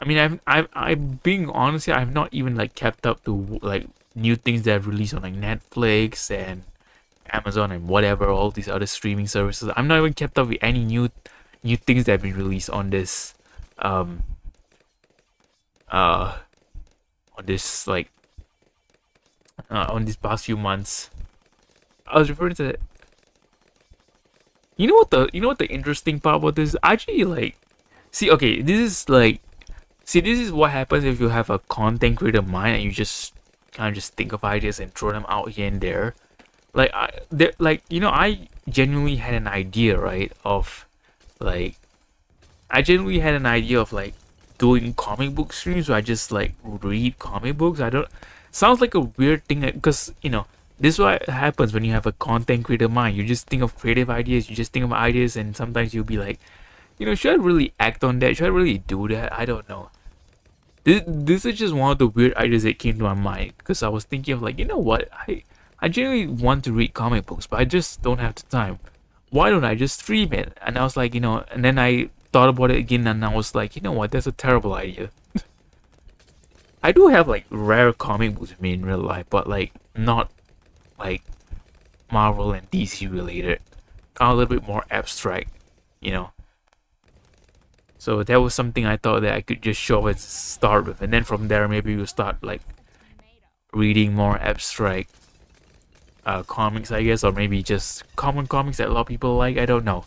I mean, I'm being honest here. I've not even like kept up to like new things that have released on like Netflix and Amazon and whatever, all these other streaming services. I'm not even kept up with any new things that have been released on this um uh on this like on these past few months. I was referring to, you know what the interesting part about this is? Actually, like, see, okay, this is what happens if you have a content creator mind and you just kind of just think of ideas and throw them out here and there. Like I genuinely had an idea, right, of like like doing comic book streams where I just like read comic books. I don't Sounds like a weird thing because this is what happens when you have a content creator mind. You just think of creative ideas, you just think of ideas, and sometimes you'll be like, should I really act on that? Should I really do that? I don't know. This is just one of the weird ideas that came to my mind because I was thinking of like, you know what? I genuinely want to read comic books, but I just don't have the time. Why don't I just stream it? And I was like, and then I thought about it again and I was like, you know what? That's a terrible idea. I do have like rare comic books with me in real life, but like not like Marvel and DC related. Kind of a little bit more abstract. So that was something I thought that I could just show and start with, and then from there maybe we'll start like reading more abstract comics, I guess, or maybe just common comics that a lot of people like. I don't know.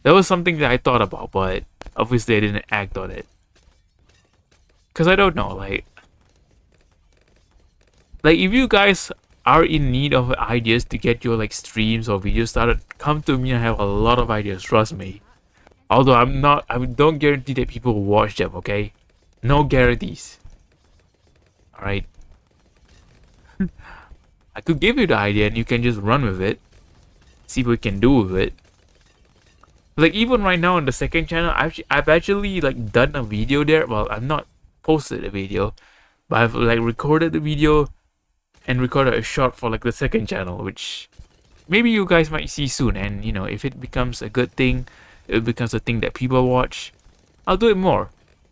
That was something that I thought about, but obviously I didn't act on it. Cause I don't know, like if you guys are in need of ideas to get your like streams or videos started, come to me. I have a lot of ideas, trust me. Although I don't guarantee that people will watch them, okay? No guarantees. Alright. I could give you the idea and you can just run with it. See what we can do with it. Like even right now on the second channel, I've actually like done a video there. Well, I've not posted a video, but I've like recorded the video and recorded a short for like the second channel, which maybe you guys might see soon. And if it becomes a good thing, it becomes a thing that people watch, I'll do it more.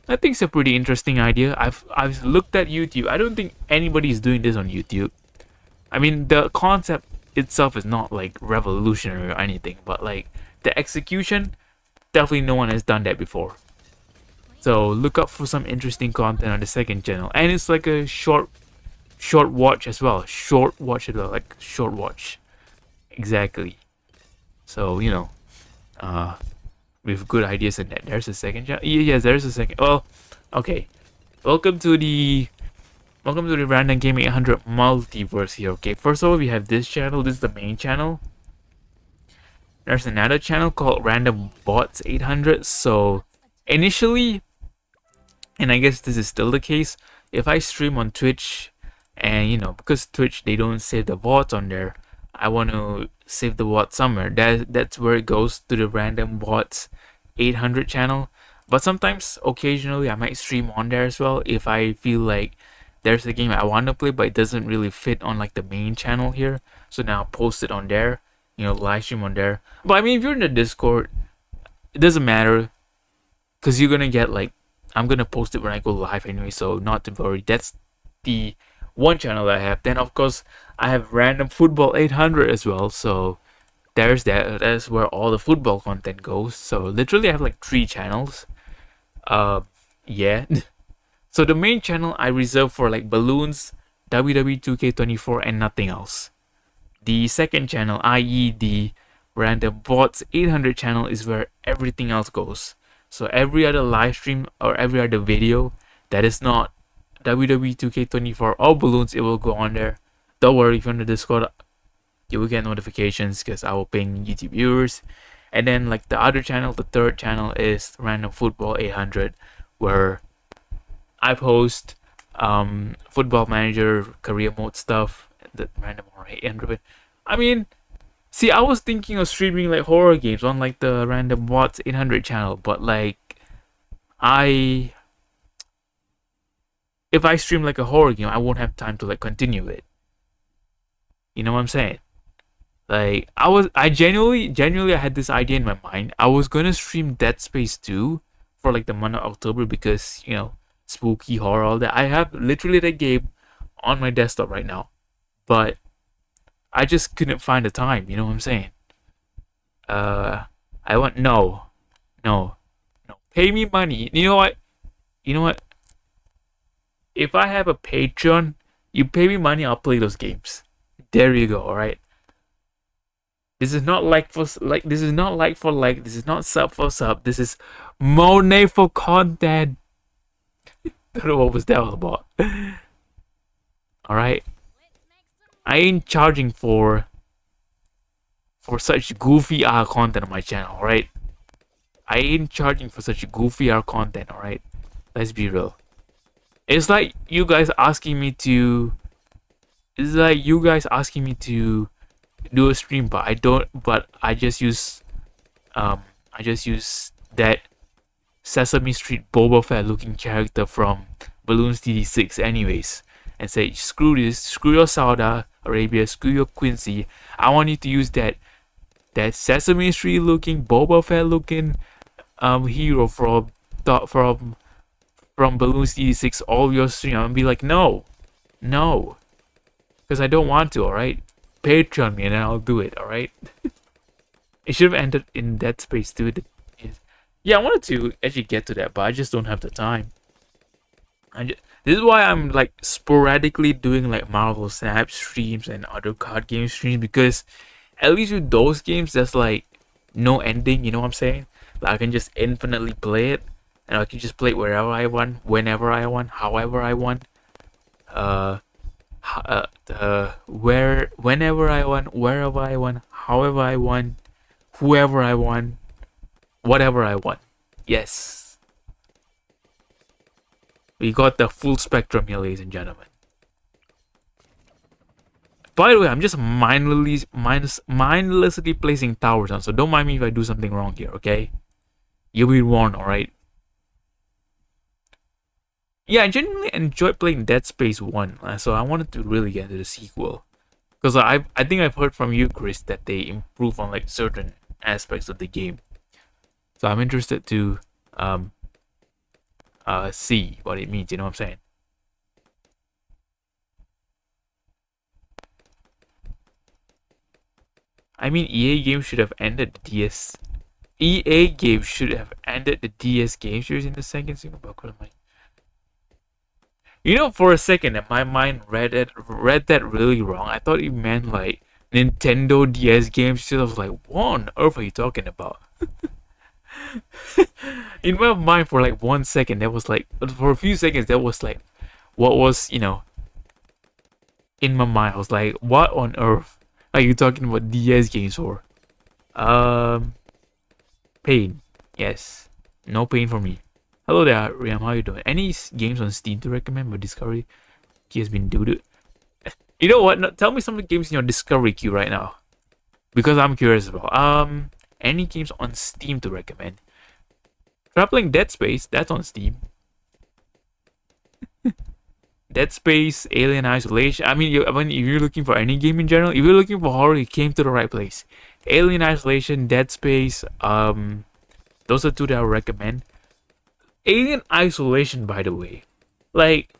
I think it's a pretty interesting idea. I've looked at YouTube. I don't think anybody is doing this on YouTube. I mean, the concept itself is not like revolutionary or anything, but like the execution, definitely no one has done that before. So look up for some interesting content on the second channel, and it's like a short watch as well. Short watch, exactly. So uh, with good ideas in that. There's a second channel. Yes, there's a second. Well, okay. Welcome to the Random Game 800 multiverse here. Okay, first of all, we have this channel. This is the main channel. There's another channel called Random Bots 800. So initially, and I guess this is still the case, if I stream on Twitch, and because Twitch they don't save the VODs on there, I want to save the VOD somewhere. That's where it goes to the Random Bots 800 channel. But sometimes, occasionally, I might stream on there as well if I feel like there's a game I want to play, but it doesn't really fit on like the main channel here. So now I'll post it on there, live stream on there. But I mean, if you're in the Discord, it doesn't matter, because you're gonna get like, I'm gonna post it when I go live anyway, so not to worry. That's the one channel I have. Then of course I have Random Football 800 as well, so there's that. That's where all the football content goes. So literally I have like 3 channels. Yeah. So the main channel I reserve for like balloons, WWE 2K24, and nothing else. The second channel, i.e. the Random Bots 800 channel, is where everything else goes. So every other live stream or every other video that is not WWE 2K24 or balloons, it will go on there. Don't worry, if you're on the Discord, you will get notifications because I will ping YouTube viewers. And then like the other channel, the third channel, is Random Football 800, where I post Football Manager, career mode stuff, the Random 800. I mean, see, I was thinking of streaming like horror games on like the Random Bots 800 channel, but like if I stream like a horror game, I won't have time to like continue it. You know what I'm saying? Like I genuinely I had this idea in my mind. I was gonna stream Dead Space 2 for like the month of October because spooky horror, all that. I have literally the game on my desktop right now, but I just couldn't find the time. You know what I'm saying? I want no. Pay me money. You know what? If I have a Patreon, you pay me money, I'll play those games. There you go. All right. This is not like for like. This is not like for like. This is not sub for sub. This is money for content. Don't know what was that all about. All right. I ain't charging for such goofy content on my channel. All right. I ain't charging for such goofy content. All right. Let's be real. It's like you guys asking me to. It's like you guys asking me to do a stream, but I don't. But I just use that Sesame Street Boba Fett looking character from Bloons TD 6 anyways, and say screw this, screw your Saudi Arabia, screw your Quincy. I want you to use that Sesame Street looking Boba Fett looking hero from Bloons TD 6 all your stream. I'm gonna be like no, because I don't want to. All right, Patreon me and then I'll do it. All right. It should have ended in Dead Space 2. Yeah, I wanted to actually get to that, but I just don't have the time. This is why I'm like sporadically doing like Marvel Snap streams and other card game streams, because at least with those games there's like no ending. You know what I'm saying? Like I can just infinitely play it, and I can just play it wherever I want, whenever I want, however I want. Whenever I want, wherever I want, however I want, whoever I want, whatever I want. Yes. We got the full spectrum here, ladies and gentlemen. By the way, I'm just mindlessly placing towers on, so don't mind me if I do something wrong here, okay? You'll be warned, alright? Yeah, I genuinely enjoyed playing Dead Space 1, so I wanted to really get into the sequel. Because I think I've heard from you, Chris, that they improve on like certain aspects of the game. So I'm interested to see what it means, you know what I'm saying? I mean, EA games should have ended the DS. EA games should have ended the DS game series in the second single. For a second, my mind read that really wrong. I thought it meant like Nintendo DS games. So I was like, what on earth are you talking about? In my mind, for like 1 second, that was like, for a few seconds, that was like, what was, in my mind. I was like, what on earth are you talking about DS games for? Um, Pain. Yes. No pain for me. Hello there, Riam. How you doing? Any games on Steam to recommend? But Discovery key has been dooted. You know what? No, tell me some of the games in your Discovery queue right now, because I'm curious about. Any games on Steam to recommend? Try playing Dead Space. That's on Steam. Dead Space, Alien Isolation. I mean, if you're looking for any game in general, if you're looking for horror, you came to the right place. Alien Isolation, Dead Space. Those are two that I would recommend. Alien Isolation, by the way, like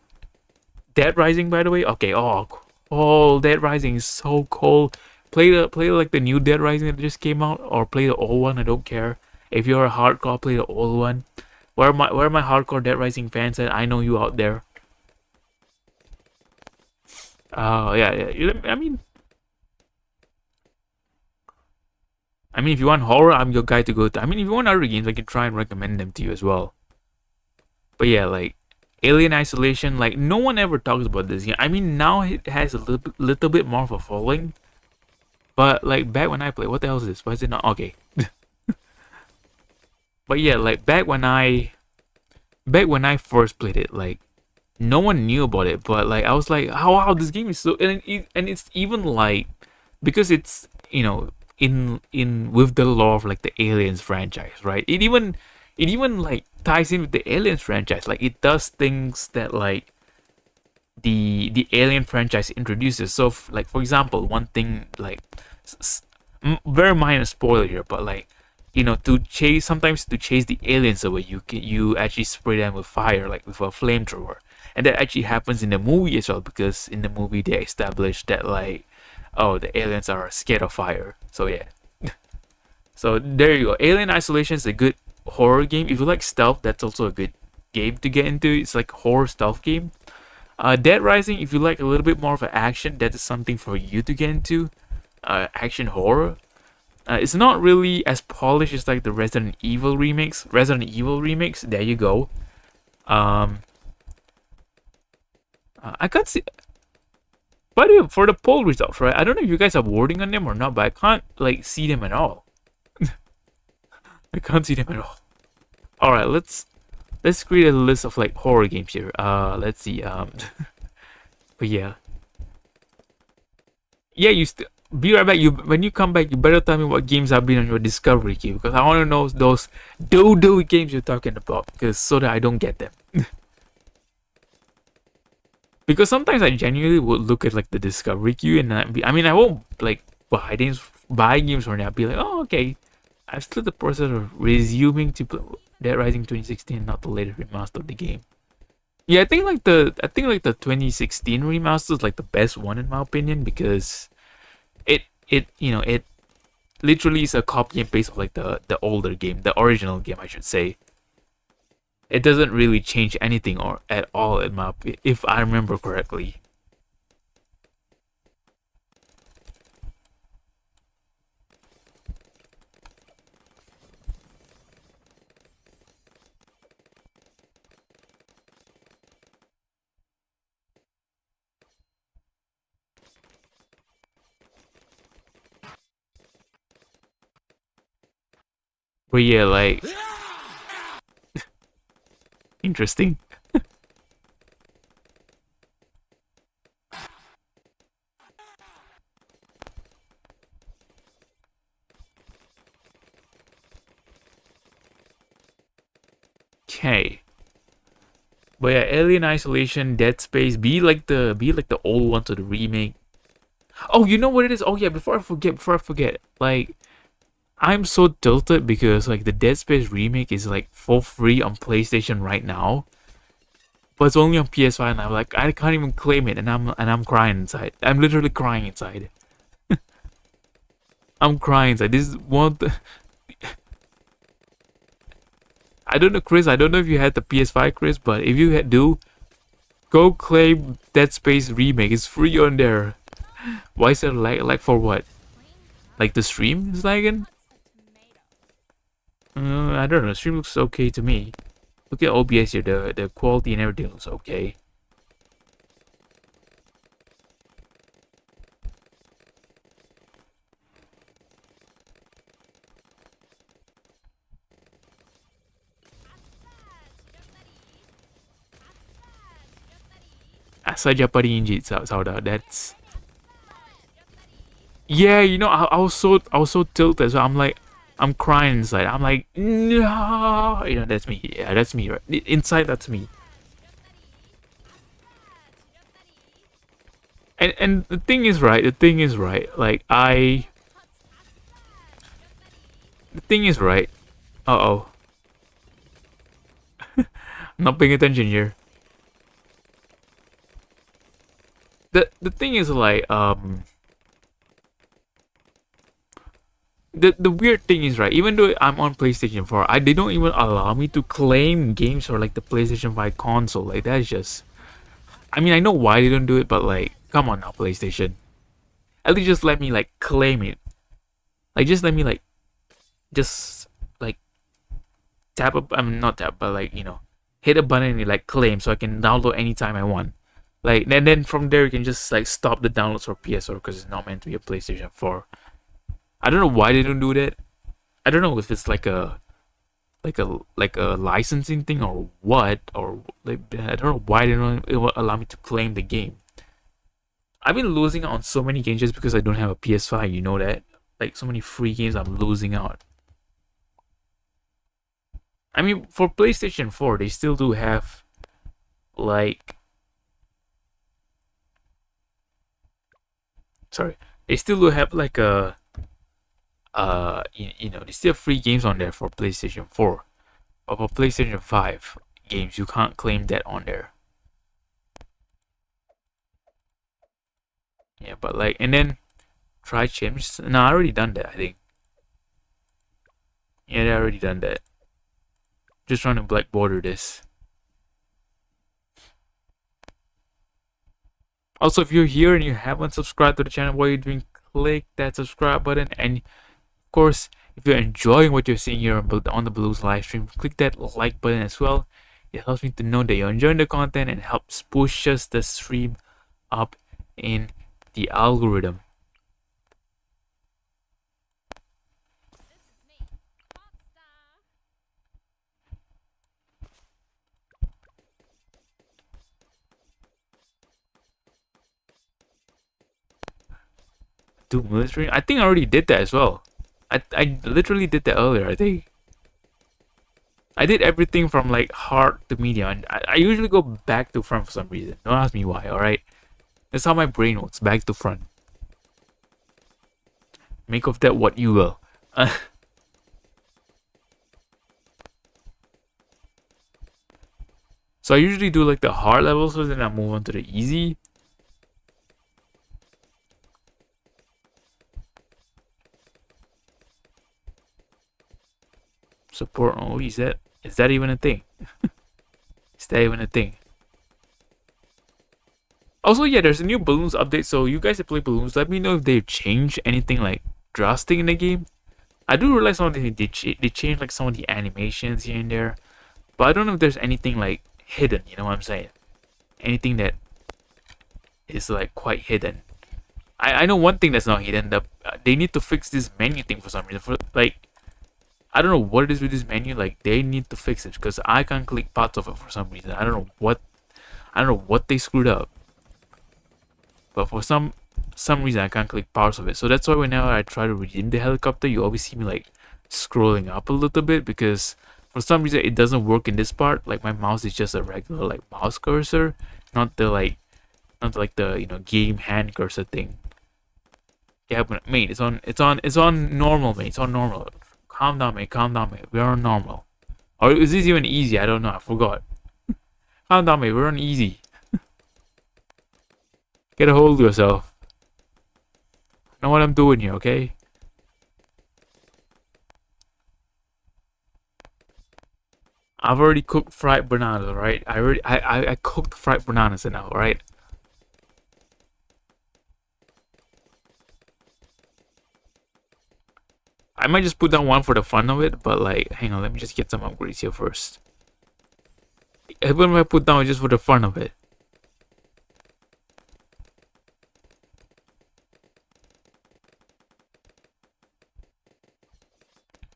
Dead Rising, by the way. Okay, Dead Rising is so cool. Play like the new Dead Rising that just came out, or play the old one. I don't care. If you're a hardcore, play the old one. Where are my hardcore Dead Rising fans at? I know you out there. Yeah. I mean, if you want horror, I'm your guy to go to. I mean, if you want other games, I can try and recommend them to you as well. But yeah, like Alien Isolation, like no one ever talks about this game. I mean, now it has a little bit more of a following. But like back when I played, what the hell is this? Why is it not okay? But yeah, like back when I first played it, like no one knew about it. But like I was like, oh wow, this game is so, and it's even like, because it's in with the lore of like the Aliens franchise, right? It even like ties in with the Aliens franchise. Like it does things that like the Alien franchise introduces. So like for example, one thing like very minor spoiler here, but like to chase the aliens away, you actually spray them with fire, like with a flamethrower, and that actually happens in the movie as well, because in the movie they established that like, oh, the aliens are scared of fire. So yeah. So there you go. Alien Isolation is a good horror game. If you like stealth, that's also a good game to get into. It's like a horror stealth game. Dead Rising, if you like a little bit more of an action, that is something for you to get into. Action horror. It's not really as polished as like the Resident Evil remakes. There you go. I can't see. By the way, for the poll results, right? I don't know if you guys are voting on them or not, but I can't like see them at all. I can't see them at all. All right, let's create a list of like horror games here. Let's see. But yeah, you be right back. When you come back, you better tell me what games have been on your Discovery queue, because I want to know those do games you're talking about, because so that I don't get them. Because sometimes I genuinely would look at like the Discovery queue, and I won't like buy games for now. I'll be like, oh okay, I'm still the process of resuming to play Dead Rising 2016, not the latest remaster of the game. Yeah, I think like the 2016 remaster is like the best one in my opinion, because it literally is a copy and paste of like the older game, the original game, I should say. It doesn't really change anything or at all in my opinion, if I remember correctly. But yeah, like interesting. Okay. But yeah, Alien Isolation, Dead Space, be like the old ones or the remake. Oh, you know what it is? Oh yeah, before I forget, like I'm so tilted because like the Dead Space remake is like for free on PlayStation right now. But it's only on PS5, and I'm like, I can't even claim it, and I'm crying inside. I'm literally crying inside. I'm crying inside. This is one of the I don't know, Chris. I don't know if you had the PS5, Chris, but if you do, go claim Dead Space remake. It's free on there. Why is it like for what? Like the stream is lagging? I don't know. The stream looks okay to me. Look at OBS here. The quality and everything looks okay. Saja parinjit sauda. That's yeah. You know, I was so tilted. So I'm like, I'm crying inside. I'm like, no. You know, that's me. Yeah, that's me. Right inside, that's me. And the thing is right. The thing is right. Like the thing is right. Uh oh. Not paying attention here. The thing is like the weird thing is right, even though I'm on PlayStation 4, they don't even allow me to claim games for like the PlayStation 5 console. Like that's just, I mean, I know why they don't do it, but like come on now, PlayStation. At least just let me like claim it. Like just let me like just like tap up, I mean not tap, but like, you know, hit a button and like claim so I can download anytime I want. Like and then from there you can just like stop the downloads for PS4 because it's not meant to be a PlayStation 4. I don't know why they don't do that. I don't know if it's like a licensing thing or what, or like I don't know why they don't allow me to claim the game. I've been losing out on so many games just because I don't have a PS5. You know that, like so many free games I'm losing out. I mean, for PlayStation 4, they still do have like, sorry, they still do have like a you know, they still have free games on there for PlayStation 4. But for PlayStation 5 games, you can't claim that on there. Yeah, but like, and then try change. No, I already done that, I think. Yeah, I already done that. Just trying to black border this. Also, if you're here and you haven't subscribed to the channel, what are you doing? Click that subscribe button, and of course, if you're enjoying what you're seeing here on the Bloons live stream, click that like button as well. It helps me to know that you're enjoying the content and helps push us the stream up in the algorithm. Do military? I think I already did that as well. I literally did that earlier, I think. I did everything from like hard to medium, and I usually go back to front for some reason. Don't ask me why, alright? That's how my brain works, back to front. Make of that what you will. So I usually do like the hard levels, so then I move on to the easy. Support only, is that even a thing? Is that even a thing? Also, yeah, there's a new Bloons update, so you guys that play Bloons, let me know if they've changed anything like drastic in the game. I do realize some of they changed like some of the animations here and there, but I don't know if there's anything like hidden, you know what I'm saying? Anything that is like quite hidden. I know one thing that's not hidden, they need to fix this menu thing for some reason. For like, I don't know what it is with this menu, like they need to fix it because I can't click parts of it for some reason. I don't know what they screwed up. But for some reason I can't click parts of it. So that's why whenever I try to redeem the helicopter, you always see me like scrolling up a little bit because for some reason it doesn't work in this part. Like my mouse is just a regular like mouse cursor, not like the, you know, game hand cursor thing. Yeah, but mate, it's on normal, mate. It's on normal. Calm down, mate. Calm down, mate. We're on normal. Or is this even easy? I don't know. I forgot. Calm down, mate. We're on easy. Get a hold of yourself. Know what I'm doing here, okay? I've already cooked fried bananas, right? I cooked fried bananas enough, right? I might just put down one for the fun of it, but like, hang on, let me just get some upgrades here first. Even if I put down just for the fun of it.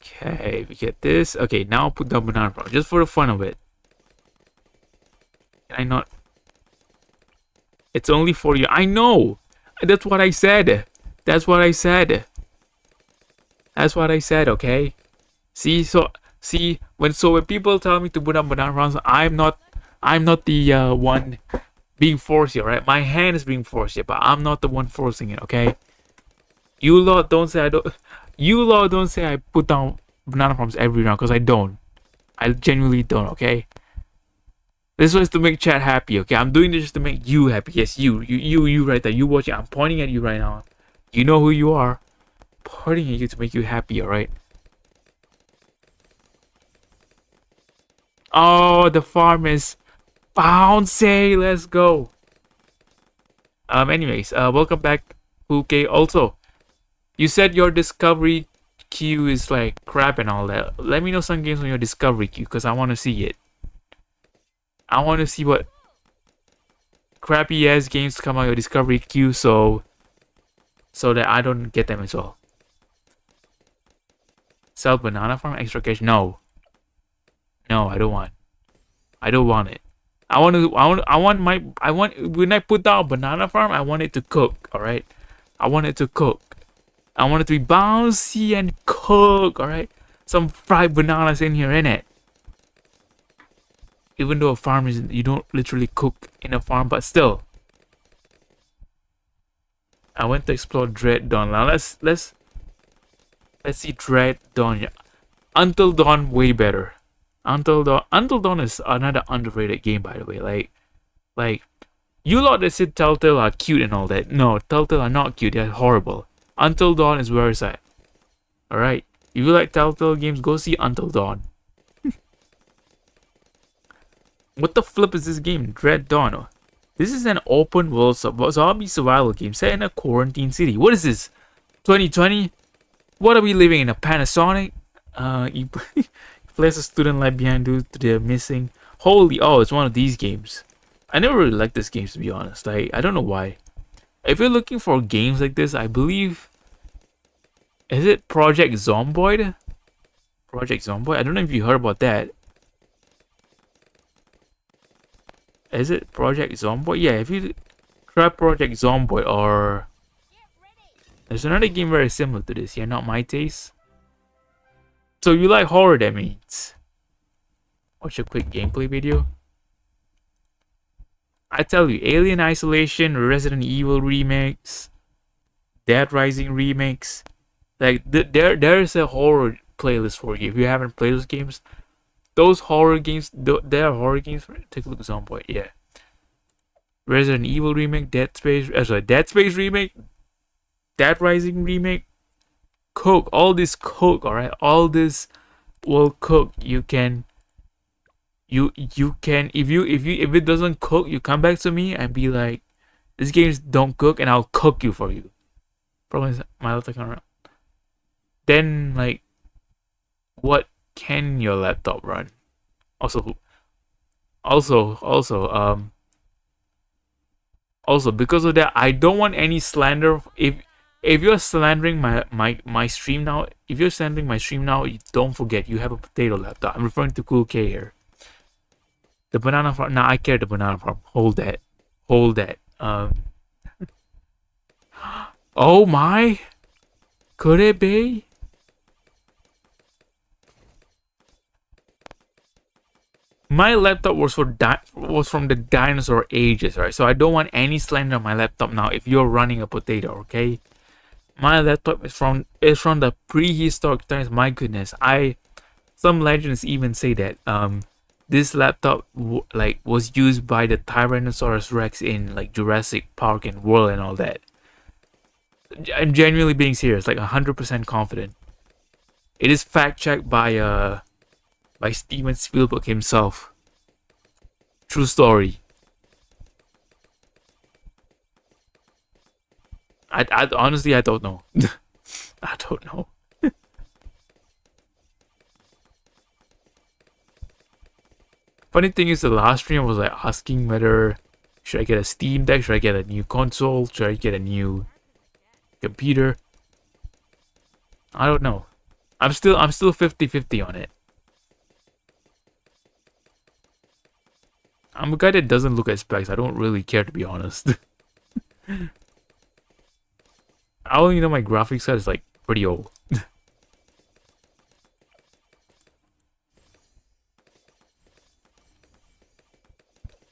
Okay, we get this. Okay, now I'll put down banana farm just for the fun of it. Can I not? It's only for you. I know. That's what I said. That's what I said. That's what I said. Okay. See, when people tell me to put down banana farms, I'm not the one being forced here, right? My hand is being forced here, but I'm not the one forcing it. Okay. You lot don't say I don't. You lot don't say I put down banana farms every round, because I don't. I genuinely don't. Okay. This was to make chat happy. Okay, I'm doing this just to make you happy. Yes, you right there. You watching? I'm pointing at you right now. You know who you are. Pointing at you to make you happy. All right. Oh, the farm is bouncy. Let's go. Anyways, welcome back, Okay. Also, you said your discovery queue is like crap and all that. Let me know some games on your discovery queue, because I want to see it. I want to see what crappy ass games come out your discovery queue, so that I don't get them as well. Sell banana farm extra cash? No, I don't want. I don't want it. When I put down a banana farm, I want it to cook. All right, I want it to cook. I want it to be bouncy and cook. All right, some fried bananas in here, innit? Even though a farm is, you don't literally cook in a farm, but still. I went to explore Dread Dawn. Now let's see Dread Dawn. Until Dawn way better. Until Dawn is another underrated game, by the way. Like you lot that said Telltale are cute and all that. No, Telltale are not cute. They're horrible. Until Dawn is where it's at. All right. If you like Telltale games, go see Until Dawn. What the flip is this game? Dread Dawn. This is an open world zombie survival game set in a quarantine city. What is this? 2020? What are we living in? A Panasonic? You place a student left behind due to their missing. Holy, oh, it's one of these games. I never really liked this game, to be honest. Like, I don't know why. If you're looking for games like this, I believe, is it Project Zomboid? Project Zomboid? I don't know if you heard about that. Is it Project Zomboid? Yeah, if you try Project Zomboid, or there's another game very similar to this. Yeah, not my taste. So you like horror, that means. Watch a quick gameplay video. I tell you, Alien Isolation, Resident Evil remakes, Dead Rising remakes. Like there is a horror playlist for you if you haven't played those games. Those horror games, they are horror games. Take a look at Zomboid, yeah. Resident Evil remake, Dead Space remake, Dead Rising remake. Cook, all this cook, all right. All this will cook. You can if it doesn't cook, you come back to me and be like, these games don't cook, and I'll cook you for you. Probably my laptop camera. Then like, what can your laptop run? Also because of that, I don't want any slander. If you're slandering my stream now, don't forget you have a potato laptop. I'm referring to Cool K here. The banana farm. Nah, I care the banana farm. Hold that. Oh my, could it be? My laptop was from the dinosaur ages, right? So I don't want any slander on my laptop now. If you're running a potato, okay? My laptop is from the prehistoric times. My goodness, some legends even say that this laptop was used by the Tyrannosaurus Rex in like Jurassic Park and World and all that. I'm genuinely being serious, like 100% confident. It is fact checked by Steven Spielberg himself. True story. I honestly, I don't know. I don't know. Funny thing is, the last stream I was like asking whether should I get a Steam Deck, should I get a new console, should I get a new computer. I don't know. I'm still 50-50 on it. I'm a guy that doesn't look at specs. I don't really care, to be honest. I only know my graphics card is like pretty old.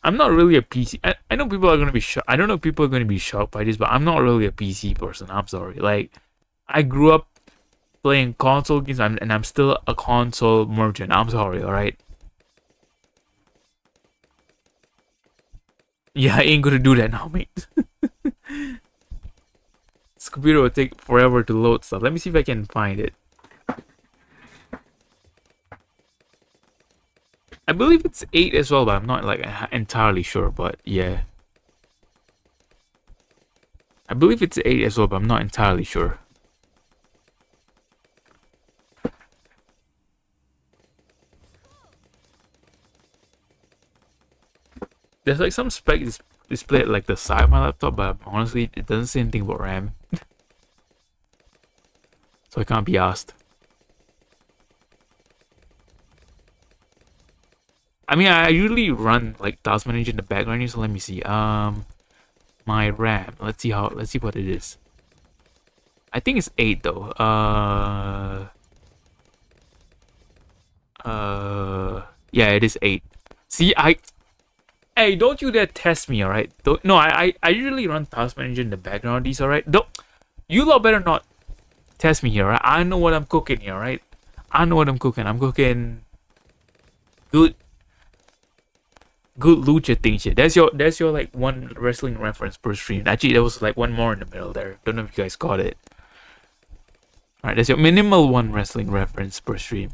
I'm not really a PC. I know people are gonna be shocked. I don't know if people are gonna be shocked by this, but I'm not really a PC person. I'm sorry. Like, I grew up playing console games, and I'm still a console merchant. I'm sorry. All right. Yeah, I ain't gonna do that now, mate. This computer will take forever to load stuff. Let me see if I can find it. I believe it's 8 as well, but I'm not like entirely sure. But yeah, I believe it's 8 as well, but I'm not entirely sure. There's like some spec displayed like the side of my laptop, but honestly, it doesn't say anything about RAM. So I can't be asked. I mean, I usually run like Task Manager in the background, so let me see. My RAM. Let's see what it is. I think it's 8 though. Yeah, it is 8. See, hey, don't you dare test me, alright? No, I usually run Task Manager in the background. These, alright? Don't. You lot better not test me here, right? I know what I'm cooking here, right? I know what I'm cooking. I'm cooking good lucha things here. There's your like one wrestling reference per stream. Actually, there was like one more in the middle there. Don't know if you guys caught it. Alright, there's your minimal one wrestling reference per stream.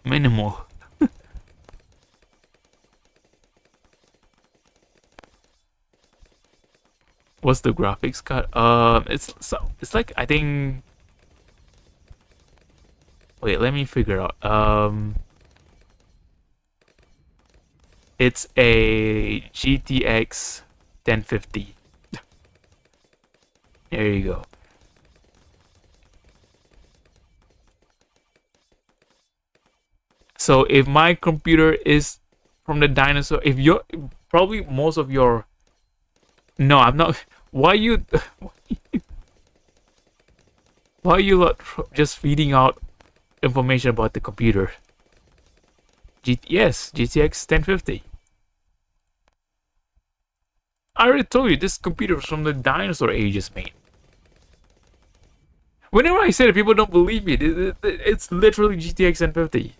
Minimal. What's the graphics card? It's like, I think. Wait, let me figure out. It's a GTX 1050. There you go. So if my computer is from the dinosaur, if you're probably most of your. No, I'm not. Why you just feeding out information about the computer? Yes, GTX 1050. I already told you this computer is from the dinosaur ages, mate. Whenever I say it, people don't believe me. It's literally GTX 1050.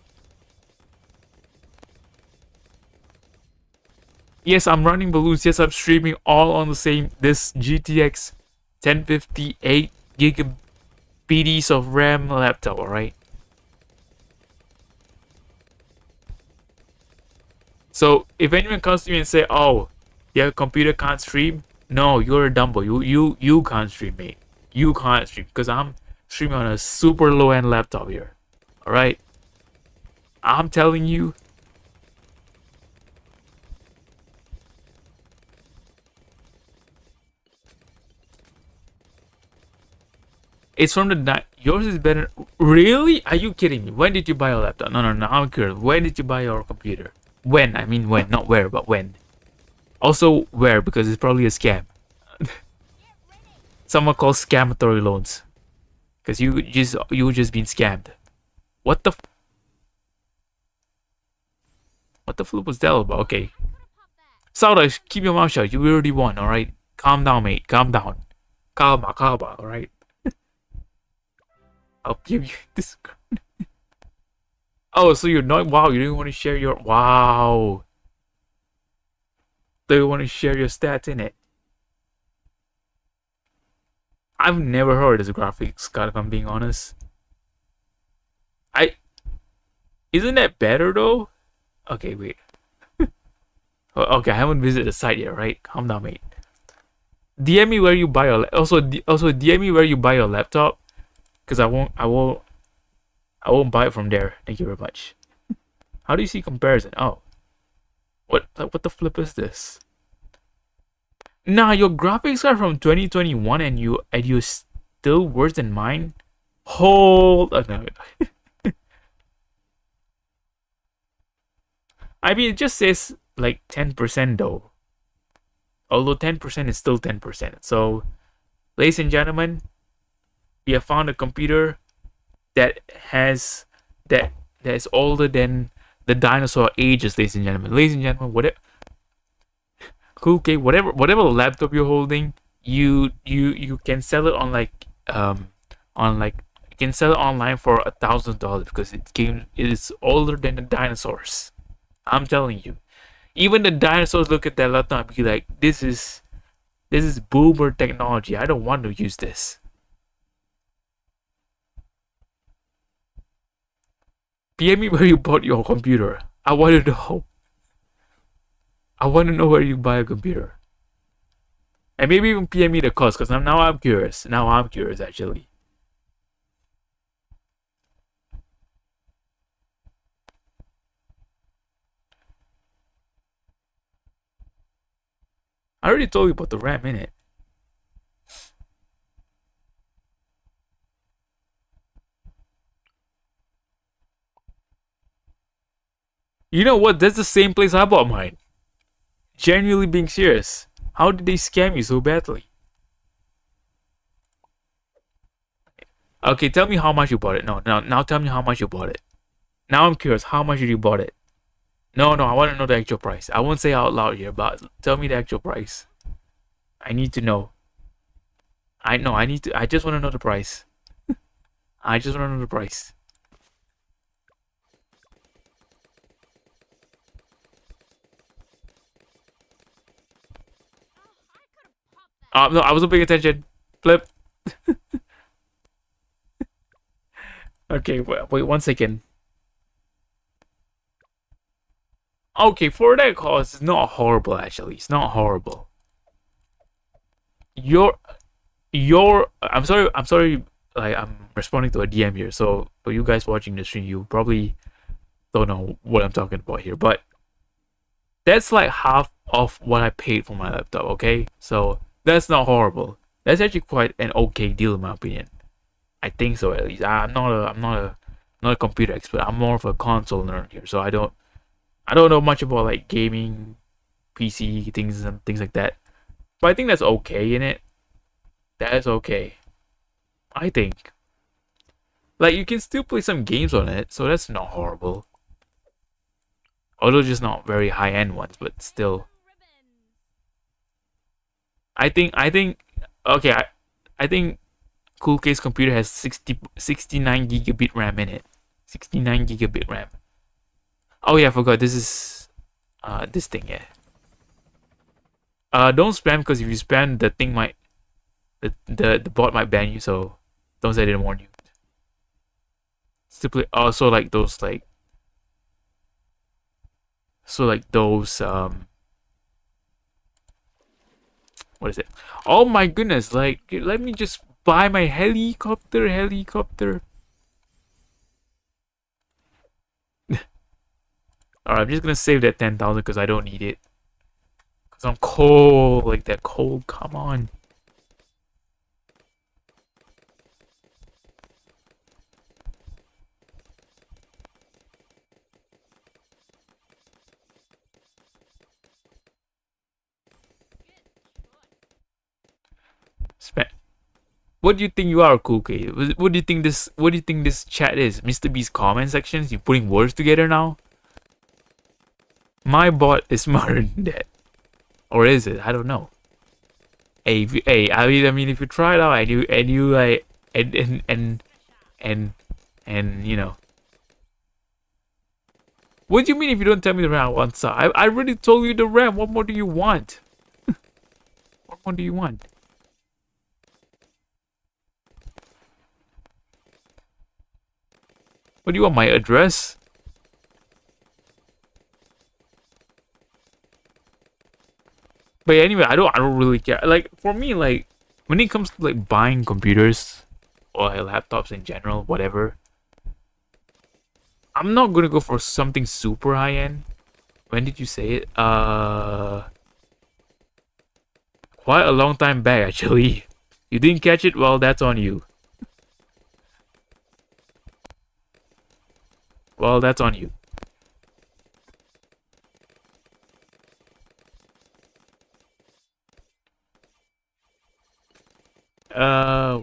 Yes, I'm running Bloons. Yes, I'm streaming all on the same this GTX 1050 8 GB of RAM laptop. All right. So if anyone comes to me and say, "Oh, your computer can't stream," no, you're a dumbo. You can't stream, mate. You can't stream because I'm streaming on a super low end laptop here. All right. I'm telling you. It's from the yours is better. Really? Are you kidding me? When did you buy a laptop? No, I'm curious. When did you buy your computer? When? I mean when, not where, but when. Also where, because it's probably a scam. Someone calls scamatory loans. Because you just been scammed. What the flip was that about? Okay. Sauda, keep your mouth shut. You already won, alright? Calm down, mate. Calm down. Calma, alright? I'll give you this. Oh, so you're not. Wow, you didn't want to share your. Wow. Do you want to share your stats in it? I've never heard this graphics card, if I'm being honest. Isn't that better though? Okay, wait. Okay, I haven't visited the site yet, right? Calm down, mate. DM me where you buy your. Also DM me where you buy your laptop. Because I won't buy it from there. Thank you very much. How do you see comparison? Oh, What the flip is this? Nah, your graphics are from 2021 and you still worse than mine. Hold on. No. I mean, it just says like 10% though. Although 10% is still 10%. So, ladies and gentlemen, we have found a computer that has that is older than the dinosaur ages, ladies and gentlemen. Ladies and gentlemen, whatever cool cake, whatever laptop you're holding, you can sell it on like you can sell it online for $1,000 because it is older than the dinosaurs. I'm telling you. Even the dinosaurs look at that laptop and be like, this is boomer technology. I don't want to use this. PM me where you bought your computer. I want to know. I want to know where you buy a computer. And maybe even PM me the cost, because now I'm curious. Now I'm curious, actually. I already told you about the RAM in it. You know what? That's the same place I bought mine. Genuinely being serious. How did they scam you so badly? Okay, tell me how much you bought it. No, now tell me how much you bought it. Now I'm curious. How much did you bought it? No, I want to know the actual price. I won't say out loud here, but tell me the actual price. I need to know. I know. I just want to know the price. I just want to know the price. No, I wasn't paying attention. Flip. Okay, wait 1 second. Okay, for that cost, it's not horrible actually. It's not horrible. I'm sorry, like I'm responding to a DM here, so for you guys watching the stream, you probably don't know what I'm talking about here, but that's like half of what I paid for my laptop, okay? So that's not horrible. That's actually quite an okay deal in my opinion. I think so at least. I'm not a computer expert. I'm more of a console nerd here, so I don't know much about like gaming, PC things and things like that. But I think that's okay in it. That is okay. I think. Like you can still play some games on it, so that's not horrible. Although just not very high end ones, but still. I think okay, I think Cool Case computer has 69 gigabit RAM in it. 69 gigabit RAM. Oh yeah, I forgot this is this thing, yeah. Don't spam because if you spam the thing might the bot might ban you, so don't say I didn't warn you. Simply also like those like those what is it? Oh my goodness, like let me just buy my helicopter. Alright, I'm just gonna save that 10,000 because I don't need it. Because I'm cold, like that cold, come on. What do you think you are, Cool K? What do you think this chat is? Mr. B's comment sections? You putting words together now? My bot is smarter than that. Or is it? I don't know. Hey, I mean if you try it out and you like and you know. What do you mean if you don't tell me the RAM once? I already told you the RAM. What more do you want? What more do you want? What do you want, my address? But anyway, I don't really care. Like for me, like when it comes to like buying computers or laptops in general, whatever, I'm not gonna go for something super high end. When did you say it? Quite a long time back actually. You didn't catch it? Well, that's on you. Well, that's on you.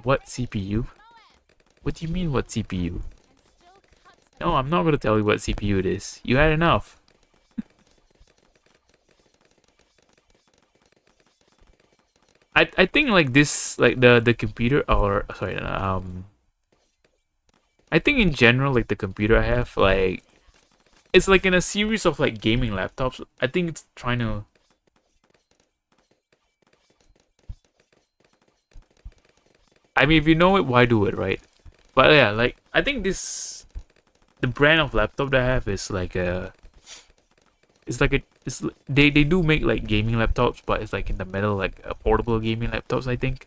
What CPU? What do you mean, what CPU? No, I'm not gonna tell you what CPU it is. You had enough. I think like this, like the computer, or sorry, I think in general, like the computer I have, like it's like in a series of like gaming laptops. I think it's trying to. I mean, if you know it, why do it, right? But yeah, like I think this, the brand of laptop that I have is like a, it's like a, they do make like gaming laptops, but it's like in the middle, like a portable gaming laptops, I think.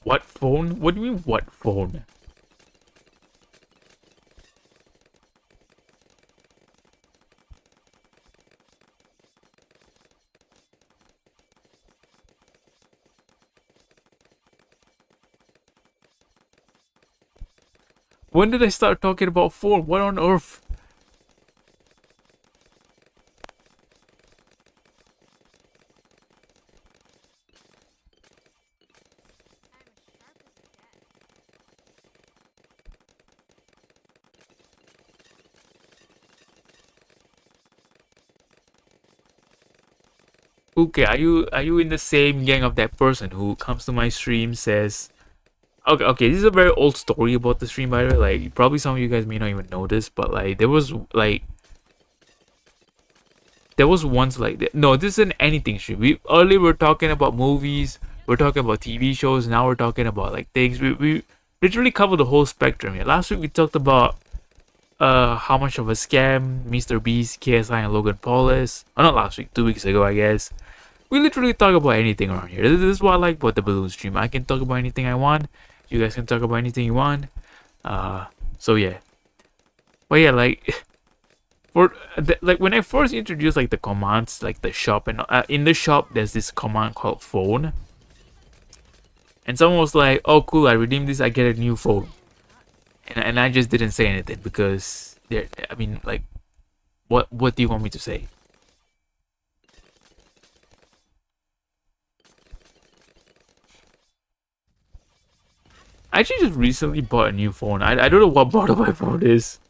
What phone? What do you mean, what phone? When did I start talking about phone? What on earth? Okay, are you in the same gang of that person who comes to my stream, says, okay, this is a very old story about the stream, by the way. Like probably some of you guys may not even know this, but like there was once like no, this isn't anything stream. We earlier we're talking about movies, we're talking about TV shows, now we're talking about like things. We literally cover the whole spectrum here. Last week we talked about how much of a scam Mr. Beast, KSI, and Logan Paul is. Oh, not last week, 2 weeks ago, I guess. We literally talk about anything around here. This is what I like about the Balloon stream. I can talk about anything I want. You guys can talk about anything you want. So yeah. But yeah, like for like when I first introduced like the commands, like the shop, and in the shop there's this command called phone, and someone was like, "Oh, cool! I redeemed this. I get a new phone," and I just didn't say anything because there. I mean, like, what do you want me to say? I actually just recently bought a new phone. I don't know what model my phone is.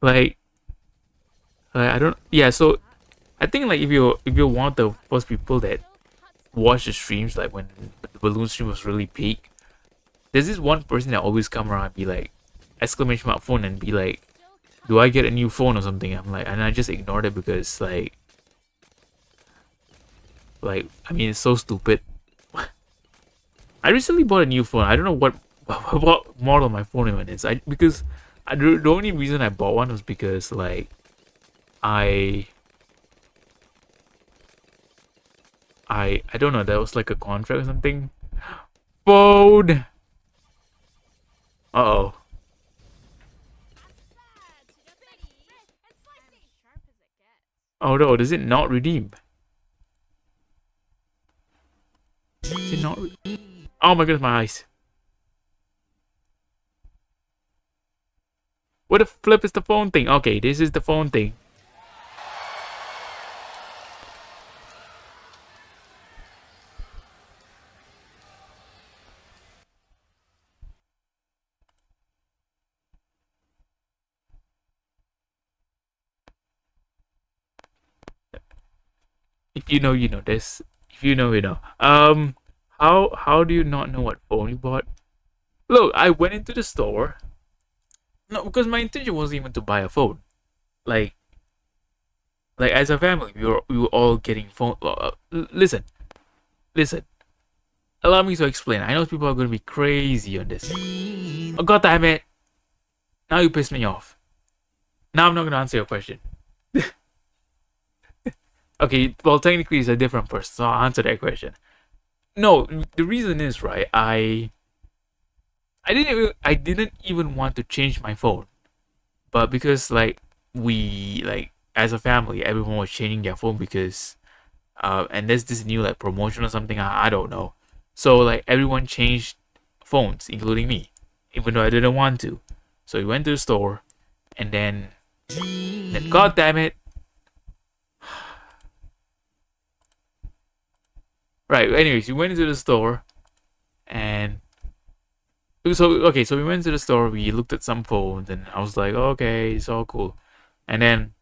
Like, I don't. Yeah, so I think like if you're one of the first people that watch the streams, like when the balloon stream was really peak, there's this one person that always come around and be like, exclamation mark phone, and be like, do I get a new phone or something? I'm like, and I just ignored it because like I mean it's so stupid. I recently bought a new phone. I don't know what model my phone even is. The only reason I bought one was because like I I don't know, that was like a contract or something. Phone. Uh-oh. Oh no, does it not redeem? Is it not? Oh my goodness, my eyes. What the flip is the phone thing? Okay, this is the phone thing. If you know, you know this. If you know, you know. How do you not know what phone you bought? Look, I went into the store. No, because my intention wasn't even to buy a phone. Like, like as a family, we were all getting phone. Listen, listen. Allow me to explain. I know people are gonna be crazy on this. Oh god damn it! Now you pissed me off. Now I'm not gonna answer your question. Okay, well technically it's a different person, so I'll answer that question. No, the reason is right. I didn't even want to change my phone, but because like we like as a family, everyone was changing their phone because and there's this new like promotion or something. I don't know. So like everyone changed phones, including me, even though I didn't want to. So we went to the store, and then God damn it, right. Anyways, we went into the store, and so okay, so we went to the store. We looked at some phones, and I was like, okay, it's all cool. And then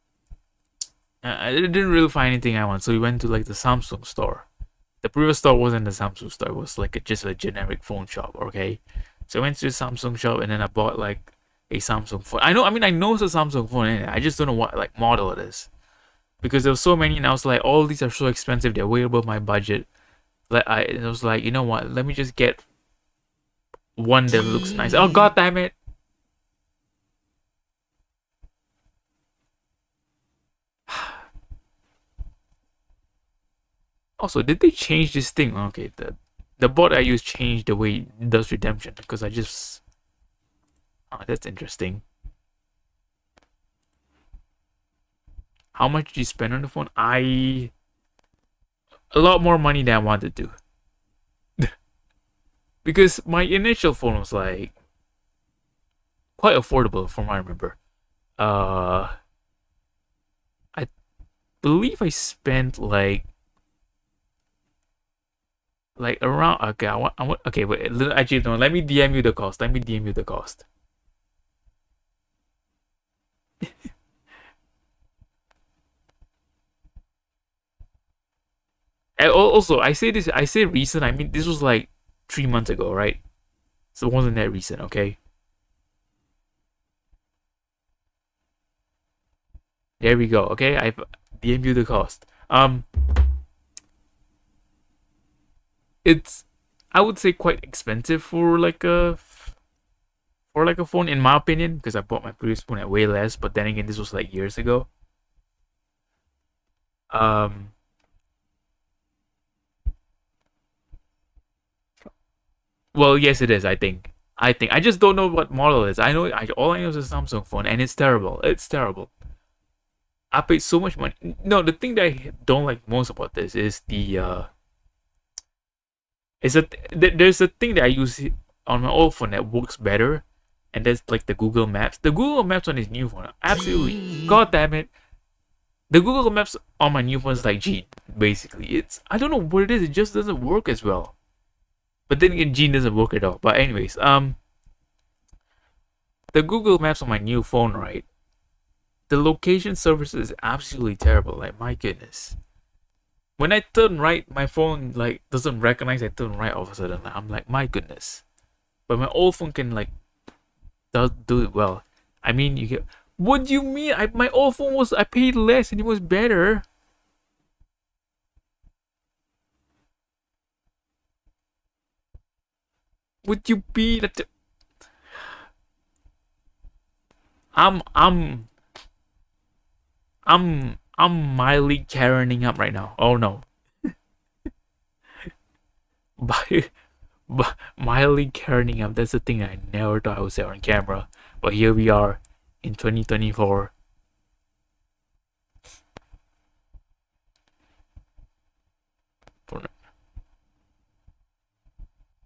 I didn't really find anything I want, so we went to like the Samsung store. The previous store wasn't the Samsung store; it was like just a generic phone shop. Okay, so I went to the Samsung shop, and then I bought like a Samsung phone. I know it's a Samsung phone, and I just don't know what like model it is because there were so many, and I was like, all these are so expensive; they're way above my budget. I was like, you know what? Let me just get one that looks nice. Oh god damn it! Also, did they change this thing? Okay, the bot I use changed the way it does redemption because I just oh, that's interesting. How much did you spend on the phone? A lot more money than I wanted to. Because my initial phone was like quite affordable from what I remember. I believe I spent like around okay I want okay wait actually no let me DM you the cost. Let me DM you the cost. And also I say recent. I mean this was like 3 months ago, right? So it wasn't that recent. Okay, there we go. Okay, I've DM you the cost. It's I would say quite expensive for like a phone in my opinion because I bought my previous phone at way less. But then again, this was like years ago. Um, well, yes, it is. I just don't know what model it is. All I know is a Samsung phone, and it's terrible. It's terrible. I paid so much money. No, the thing that I don't like most about this is there's a thing that I use on my old phone that works better, and that's like the Google Maps. The Google Maps on this new phone, absolutely, god damn it, the Google Maps on my new phone is like Gene. Basically, it's I don't know what it is. It just doesn't work as well. But then again, Gene doesn't work at all. But anyways, the Google Maps on my new phone, right? The location service is absolutely terrible. Like my goodness. When I turn right, my phone like doesn't recognize I turn right all of a sudden. I'm like, my goodness. But my old phone can like does do it well. I mean, you get. What do you mean? My old phone was I paid less and it was better. Would you be that? I'm I'm I'm mildly Karening up right now. Oh no, by mildly Karening up. That's the thing I never thought I would say on camera. But here we are in 2024.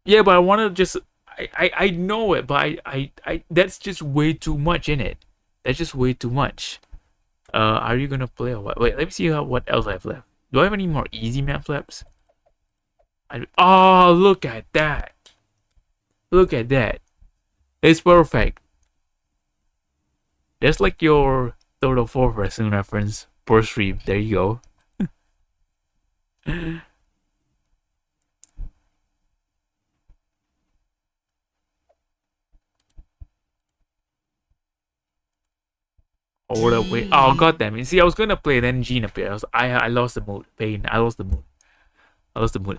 Yeah, but I want to just I know it, but I that's just way too much in it. That's just way too much. Are you gonna play or what? Wait, let me see what else I have left. Do I have any more easy map flaps? Oh, look at that! Look at that! It's perfect. That's like your Total 4 wrestling reference per stream. There you go. Hold up, wait. Oh god damn it. See, I was gonna play then Gene appeared. I lost the mood. Pain. I lost the mood. I lost the mood.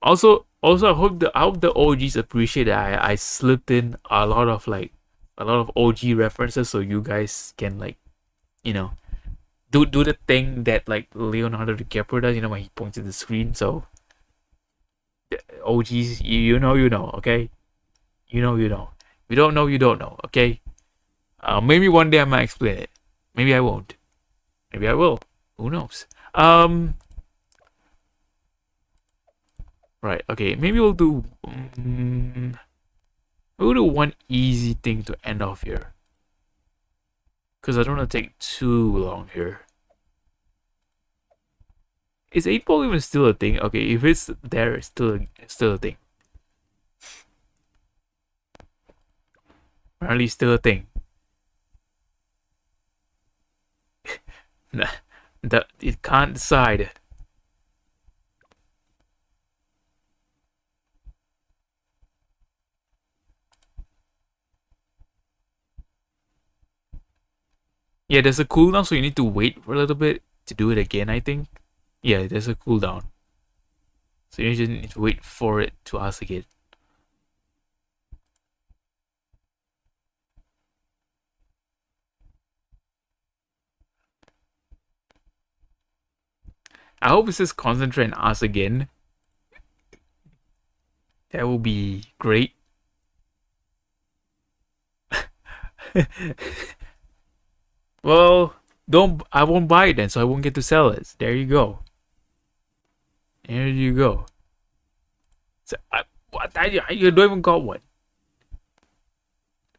Also I hope the OGs appreciate that I slipped in a lot of OG references so you guys can like, you know, do the thing that like Leonardo DiCaprio does, you know, when he points at the screen. So OGs, you know, you know, okay? You know, you know. If you don't know, you don't know, okay? Maybe one day I might explain it. Maybe I won't. Maybe I will. Who knows? Right. Okay. Maybe we'll do one easy thing to end off here, because I don't want to take too long here. Is 8-ball even still a thing? Okay, if it's there, it's still a thing. Apparently, still a thing. That it can't decide. Yeah, there's a cooldown, so you need to wait for a little bit to do it again, I think. Yeah, there's a cooldown. So you just need to wait for it to ask again. I hope it says concentrate and ask again. That will be great. Well, I won't buy it then, so I won't get to sell it. There you go. There you go. So, what? You don't even got one.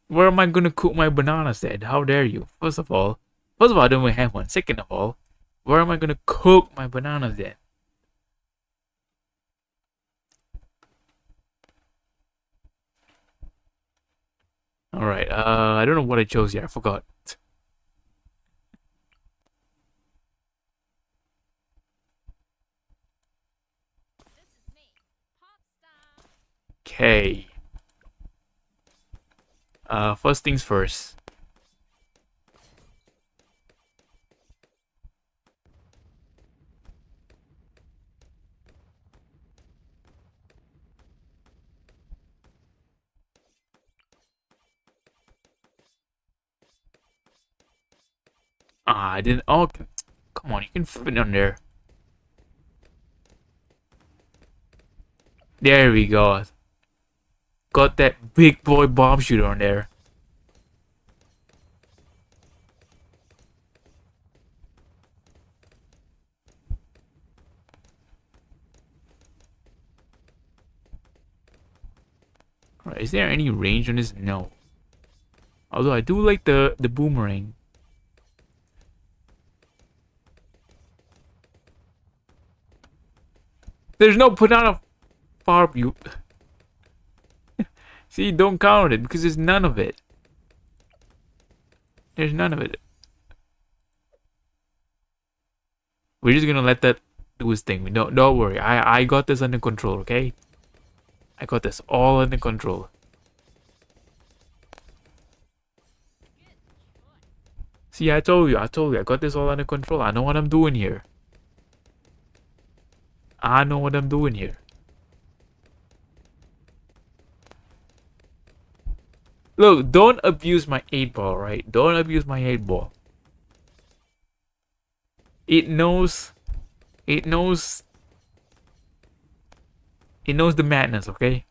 Where am I gonna cook my bananas then? How dare you? First of all, I don't even have one. Second of all, where am I gonna cook my bananas then? All right. I don't know what I chose here. I forgot. Okay. First things first. I didn't. Oh, come on. You can fit on there. There we go. Got that big boy bomb shooter on there. Right, is there any range on this? No. Although I do like the boomerang. There's no banana farm. You see, don't count it because there's none of it. There's none of it. We're just gonna let that do his thing. Don't worry. I got this under control. Okay. I got this all under control. See, I told you. I got this all under control. I know what I'm doing here. I know what I'm doing here. Look, don't abuse my 8-ball, right? Don't abuse my 8-ball. It knows. It knows. It knows the madness, okay?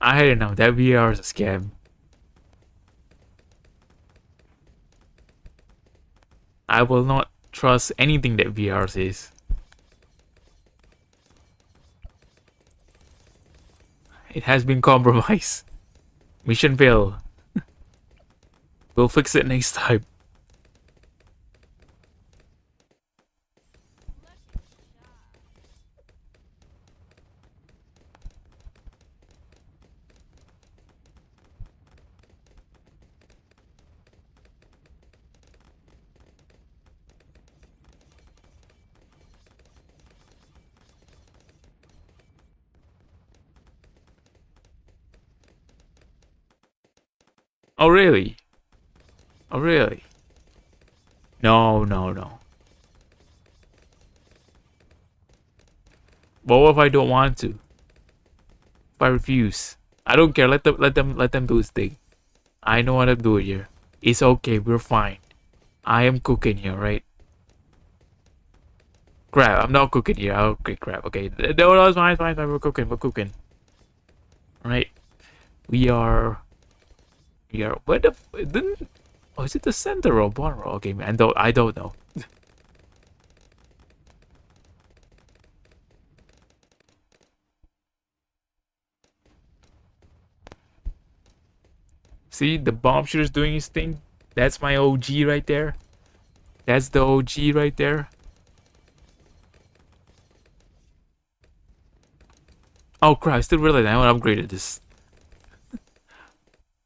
I don't know. That VR is a scam. I will not trust anything that VR says. It has been compromised. Mission failed. We'll fix it next time. Oh, really? Oh, really? No, no, no. But what if I don't want to? If I refuse? I don't care. Let them do his thing. I know what I'm doing here. It's okay. We're fine. I am cooking here, right? Crap, I'm not cooking here. Okay, crap. Okay, no, it's fine, it's fine, it's fine. We're cooking. We're cooking. Right? We are. We are. Where the? Didn't? Oh, is it the center or bottom row? Okay, man. I don't know. See, the bomb shooter's doing his thing. That's my OG right there. That's the OG right there. Oh crap! I still realized I haven't upgraded this.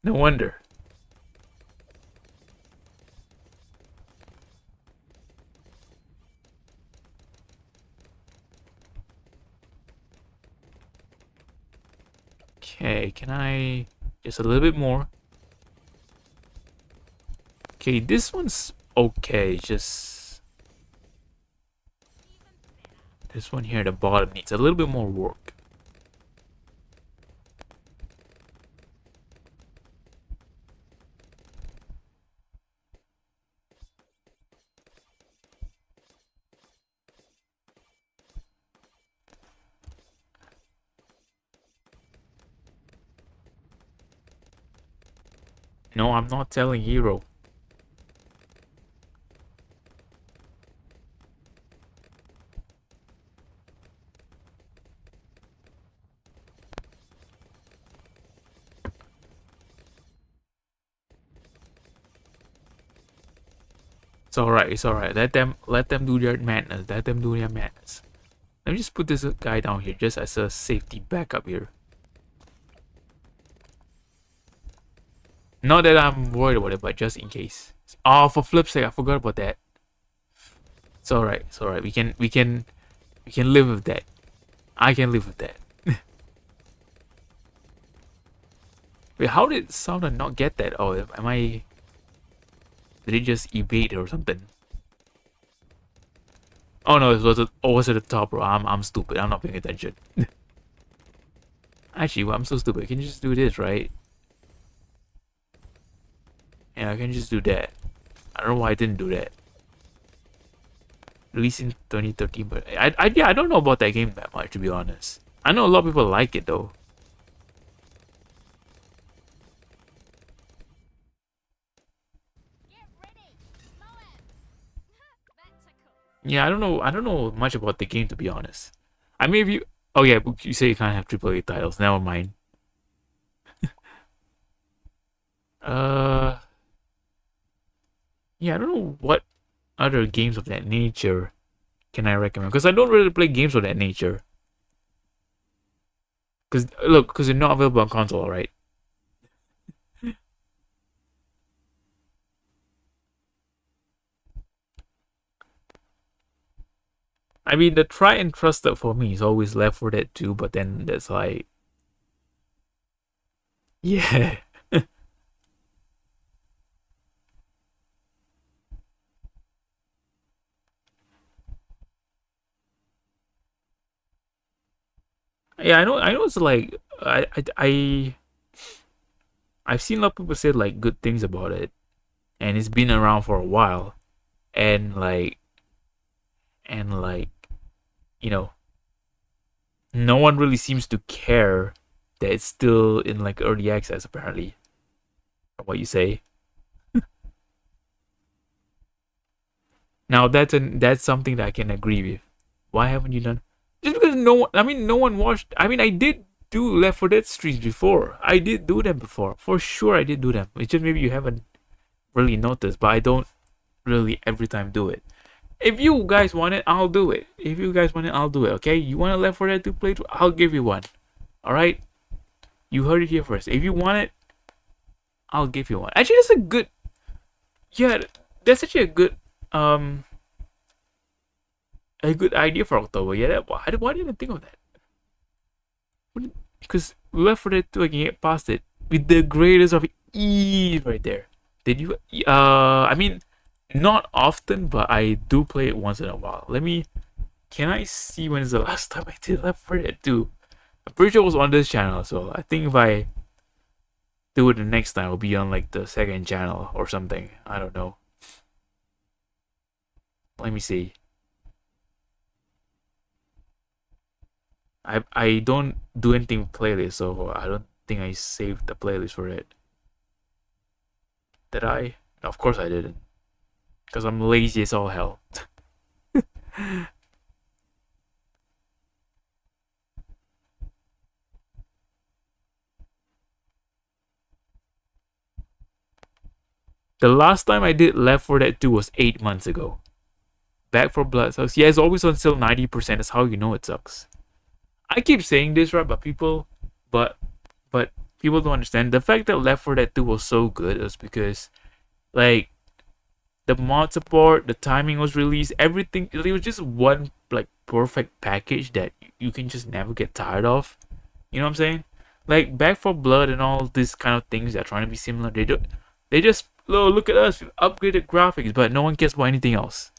No wonder. Okay, can I just a little bit more? Okay, this one's okay. Just this one here at the bottom needs a little bit more work. No, I'm not telling Hero. It's alright, it's alright. Let them do their madness. Let them do their madness. Let me just put this guy down here just as a safety backup here. Not that I'm worried about it, but just in case. Oh, for flip's sake, I forgot about that. It's alright, it's alright. We can live with that. I can live with that. Wait, how did Southern not get that? Oh, am I... Did it just evade or something? Oh no, it was at the top, bro. I'm stupid. I'm not paying attention. Actually, well, I'm so stupid. I can just do this, right? Yeah, I can just do that. I don't know why I didn't do that. Released in 2013, but I don't know about that game that much, to be honest. I know a lot of people like it though. Yeah, I don't know much about the game, to be honest. I mean, if you... Oh yeah, you say you can't have AAA titles. Never mind. uh... Yeah, I don't know what other games of that nature can I recommend. Because I don't really play games of that nature. Because, look, because they're not available on console, right? I mean, the try and trusted for me is always Left 4 Dead 2, but then there's like... Yeah. Yeah, I know it's like... I've seen a lot of people say like good things about it. And it's been around for a while. And like, you know, no one really seems to care that it's still in like early access, apparently. From what you say. Now that's something that I can agree with. Why haven't you done? Just because no one. I mean, no one watched. I mean, I did do Left 4 Dead streams before. I did do them before. For sure, I did do them. It's just maybe you haven't really noticed, but I don't really every time do it. If you guys want it, I'll do it. If you guys want it, I'll do it. Okay? You want a Left 4 Dead 2 playthrough? I'll give you one. All right? You heard it here first. If you want it, I'll give you one. Actually, that's a good. Yeah, that's actually a good idea for October. Yeah, why didn't I think of that? Because Left 4 Dead 2, I can get past it with the greatest of ease right there. Did you? I mean, not often, but I do play it once in a while. Let me. Can I see when is the last time I did Left 4 Dead 2? I'm pretty sure it was on this channel, so I think if I do it the next time, it'll be on like the second channel or something. I don't know. Let me see. I don't do anything with playlist, so I don't think I saved the playlist for it. Did I? No, of course I didn't. Because I'm lazy as all hell. The last time I did Left 4 Dead 2 was 8 months ago. Back 4 Blood sucks. Yeah, it's always on sale 90%. That's how you know it sucks. I keep saying this, right? But but people don't understand. The fact that Left 4 Dead 2 was so good is because, like, the mod support, the timing was released, everything. It was just one, like, perfect package that you can just never get tired of. You know what I'm saying? Like, Back 4 Blood and all these kind of things that are trying to be similar. They just, oh, look at us, we've upgraded graphics, but no one cares about anything else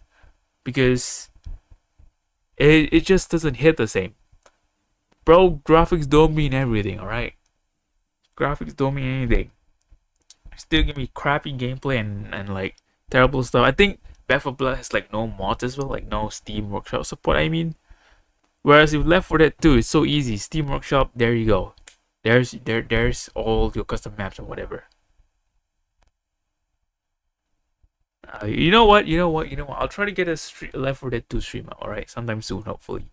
because it just doesn't hit the same. Bro, graphics don't mean everything, alright? Graphics don't mean anything. Still give me crappy gameplay and like terrible stuff. I think Back 4 Blood has like no mods as well, like no Steam Workshop support, I mean. Whereas if Left 4 Dead 2, it's so easy. Steam Workshop, there you go. There's all your custom maps and whatever. You know what? I'll try to get a Left 4 Dead 2 stream out, alright? Sometime soon, hopefully.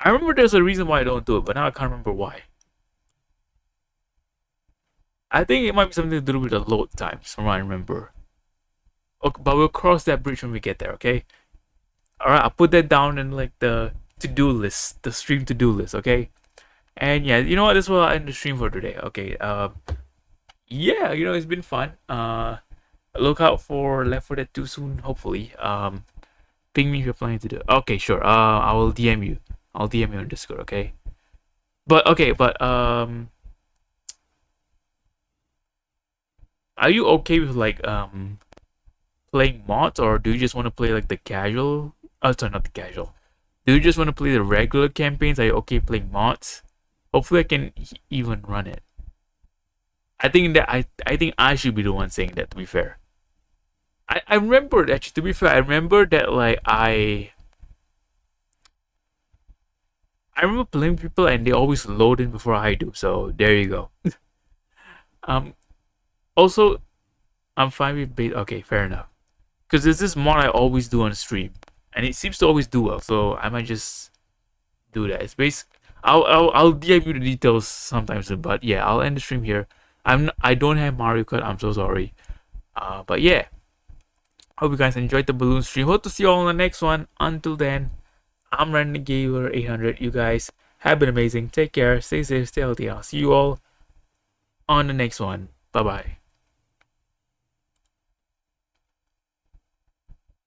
I remember there's a reason why I don't do it, but now I can't remember why. I think it might be something to do with the load times, from what I remember. Okay, but we'll cross that bridge when we get there, okay? Alright, I'll put that down in like the to-do list, the stream to-do list, okay? And yeah, you know what? This is what I'll end the stream for today. Okay, yeah, it's been fun. Look out for Left 4 Dead 2 soon, hopefully. Ping me if you're planning to do it. Okay, sure. I will DM you. I'll DM you on Discord, okay? But are you okay with like playing mods, or do you just want to play like the casual? Oh, sorry, not the casual. Do you just want to play the regular campaigns? Are you okay playing mods? Hopefully, I can even run it. I think I should be the one saying that. To be fair, I remember actually. To be fair, I remember that like I remember playing people and they always load in before I do. So there you go. um. Also, I'm fine with bait. Okay, fair enough. Because there's this mod I always do on stream, and it seems to always do well. So I might just do that. It's basic. I'll DM you the details sometime soon. But yeah, I'll end the stream here. I don't have Mario Kart. I'm so sorry. But yeah, hope you guys enjoyed the balloon stream. Hope to see you all on the next one. Until then, I'm Random Gamer 800. You guys have been amazing. Take care. Stay safe. Stay healthy. I'll see you all on the next one. Bye bye.